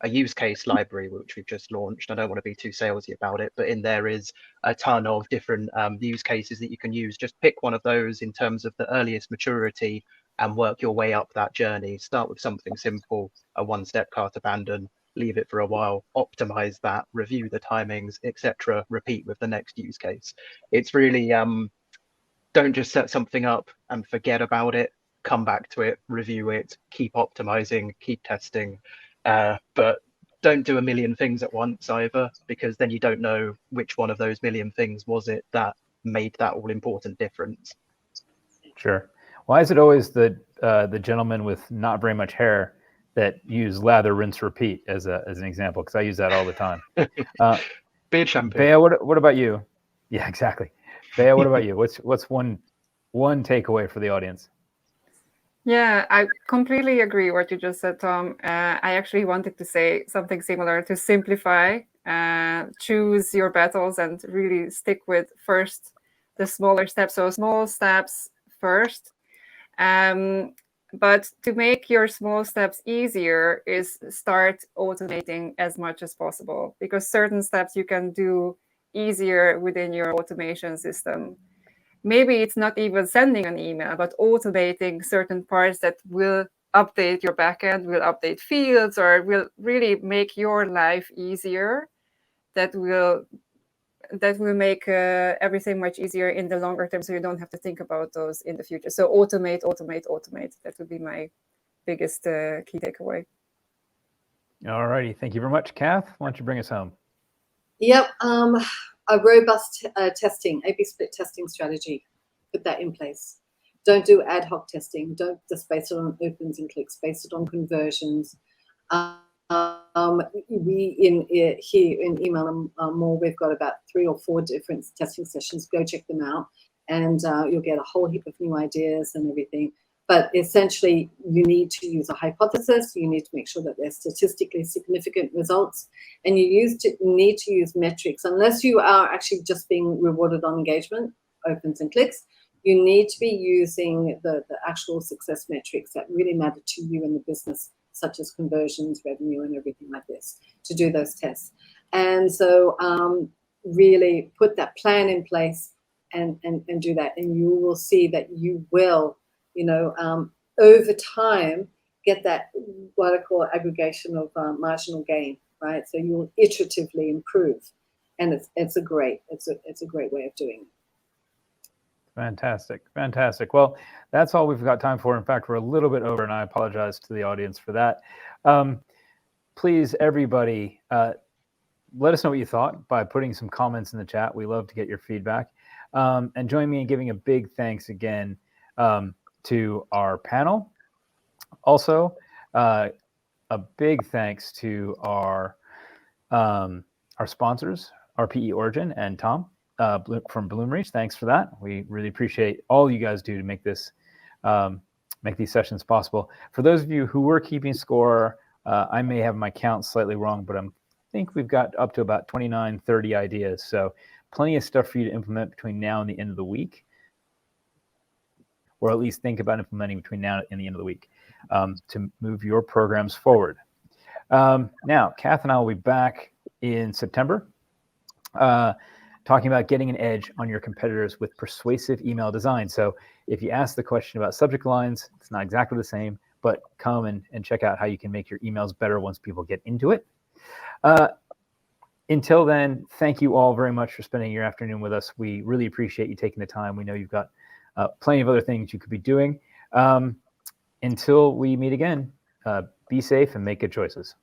use case library which we've just launched. I don't want to be too salesy about it, but in there is a ton of different use cases that you can use. Just pick one of those in terms of the earliest maturity and work your way up that journey. Start with something simple, a one-step cart abandon, leave it for a while, optimize that, review the timings, etc. Repeat with the next use case. It's really, don't just set something up and forget about it. Come back to it, review it, keep optimizing, keep testing. But don't do a million things at once either, because then you don't know which one of those million things was it that made that all important difference. Sure. Why is it always the gentleman with not very much hair that use lather, rinse, repeat as an example? Because I use that all the time. Beard shampoo. Bea, what about you? Yeah, exactly. Bea, what about you? What's one takeaway for the audience? Yeah, I completely agree what you just said, Tom. I actually wanted to say something similar: to simplify, choose your battles, and really stick with first the smaller steps. So small steps first. But to make your small steps easier is start automating as much as possible, because certain steps you can do easier within your automation system. Maybe it's not even sending an email, but automating certain parts that will update your backend, will update fields, or will really make your life easier. That will make everything much easier in the longer term, so you don't have to think about those in the future. So automate. That would be my biggest key takeaway. All righty. Thank you very much. Kath, why don't you bring us home? Yep. A robust testing, A/B split testing strategy. Put that in place. Don't do ad hoc testing. Don't just base it on opens and clicks. Base it on conversions. We here in Email and More, we've got about 3 or 4 different testing sessions. Go check them out, and you'll get a whole heap of new ideas and everything. But essentially, you need to use a hypothesis. You need to make sure that they're statistically significant results, and you need to use metrics. Unless you are actually just being rewarded on engagement, opens and clicks, you need to be using the actual success metrics that really matter to you in the business, such as conversions, revenue, and everything like this, to do those tests. And so really put that plan in place and do that. And you will see that you will, over time, get that, what I call aggregation of marginal gain, right? So you'll iteratively improve. And it's a great way of doing it. Fantastic. Well, that's all we've got time for. In fact, we're a little bit over, and I apologize to the audience for that. Please, everybody, let us know what you thought by putting some comments in the chat. We love to get your feedback. And join me in giving a big thanks again to our panel. Also, a big thanks to our sponsors, RPE Origin and Tom from Bloomreach. Thanks for that. We really appreciate all you guys do to make this make these sessions possible. For those of you who were keeping score, I may have my count slightly wrong, but I think we've got up to about 29, 30 ideas. So plenty of stuff for you to implement between now and the end of the week, or at least think about implementing between now and the end of the week to move your programs forward. Now, Kath and I will be back in September talking about getting an edge on your competitors with persuasive email design. So if you ask the question about subject lines, it's not exactly the same, but come and check out how you can make your emails better once people get into it. Until then, thank you all very much for spending your afternoon with us. We really appreciate you taking the time. We know you've got plenty of other things you could be doing. Until we meet again, be safe and make good choices.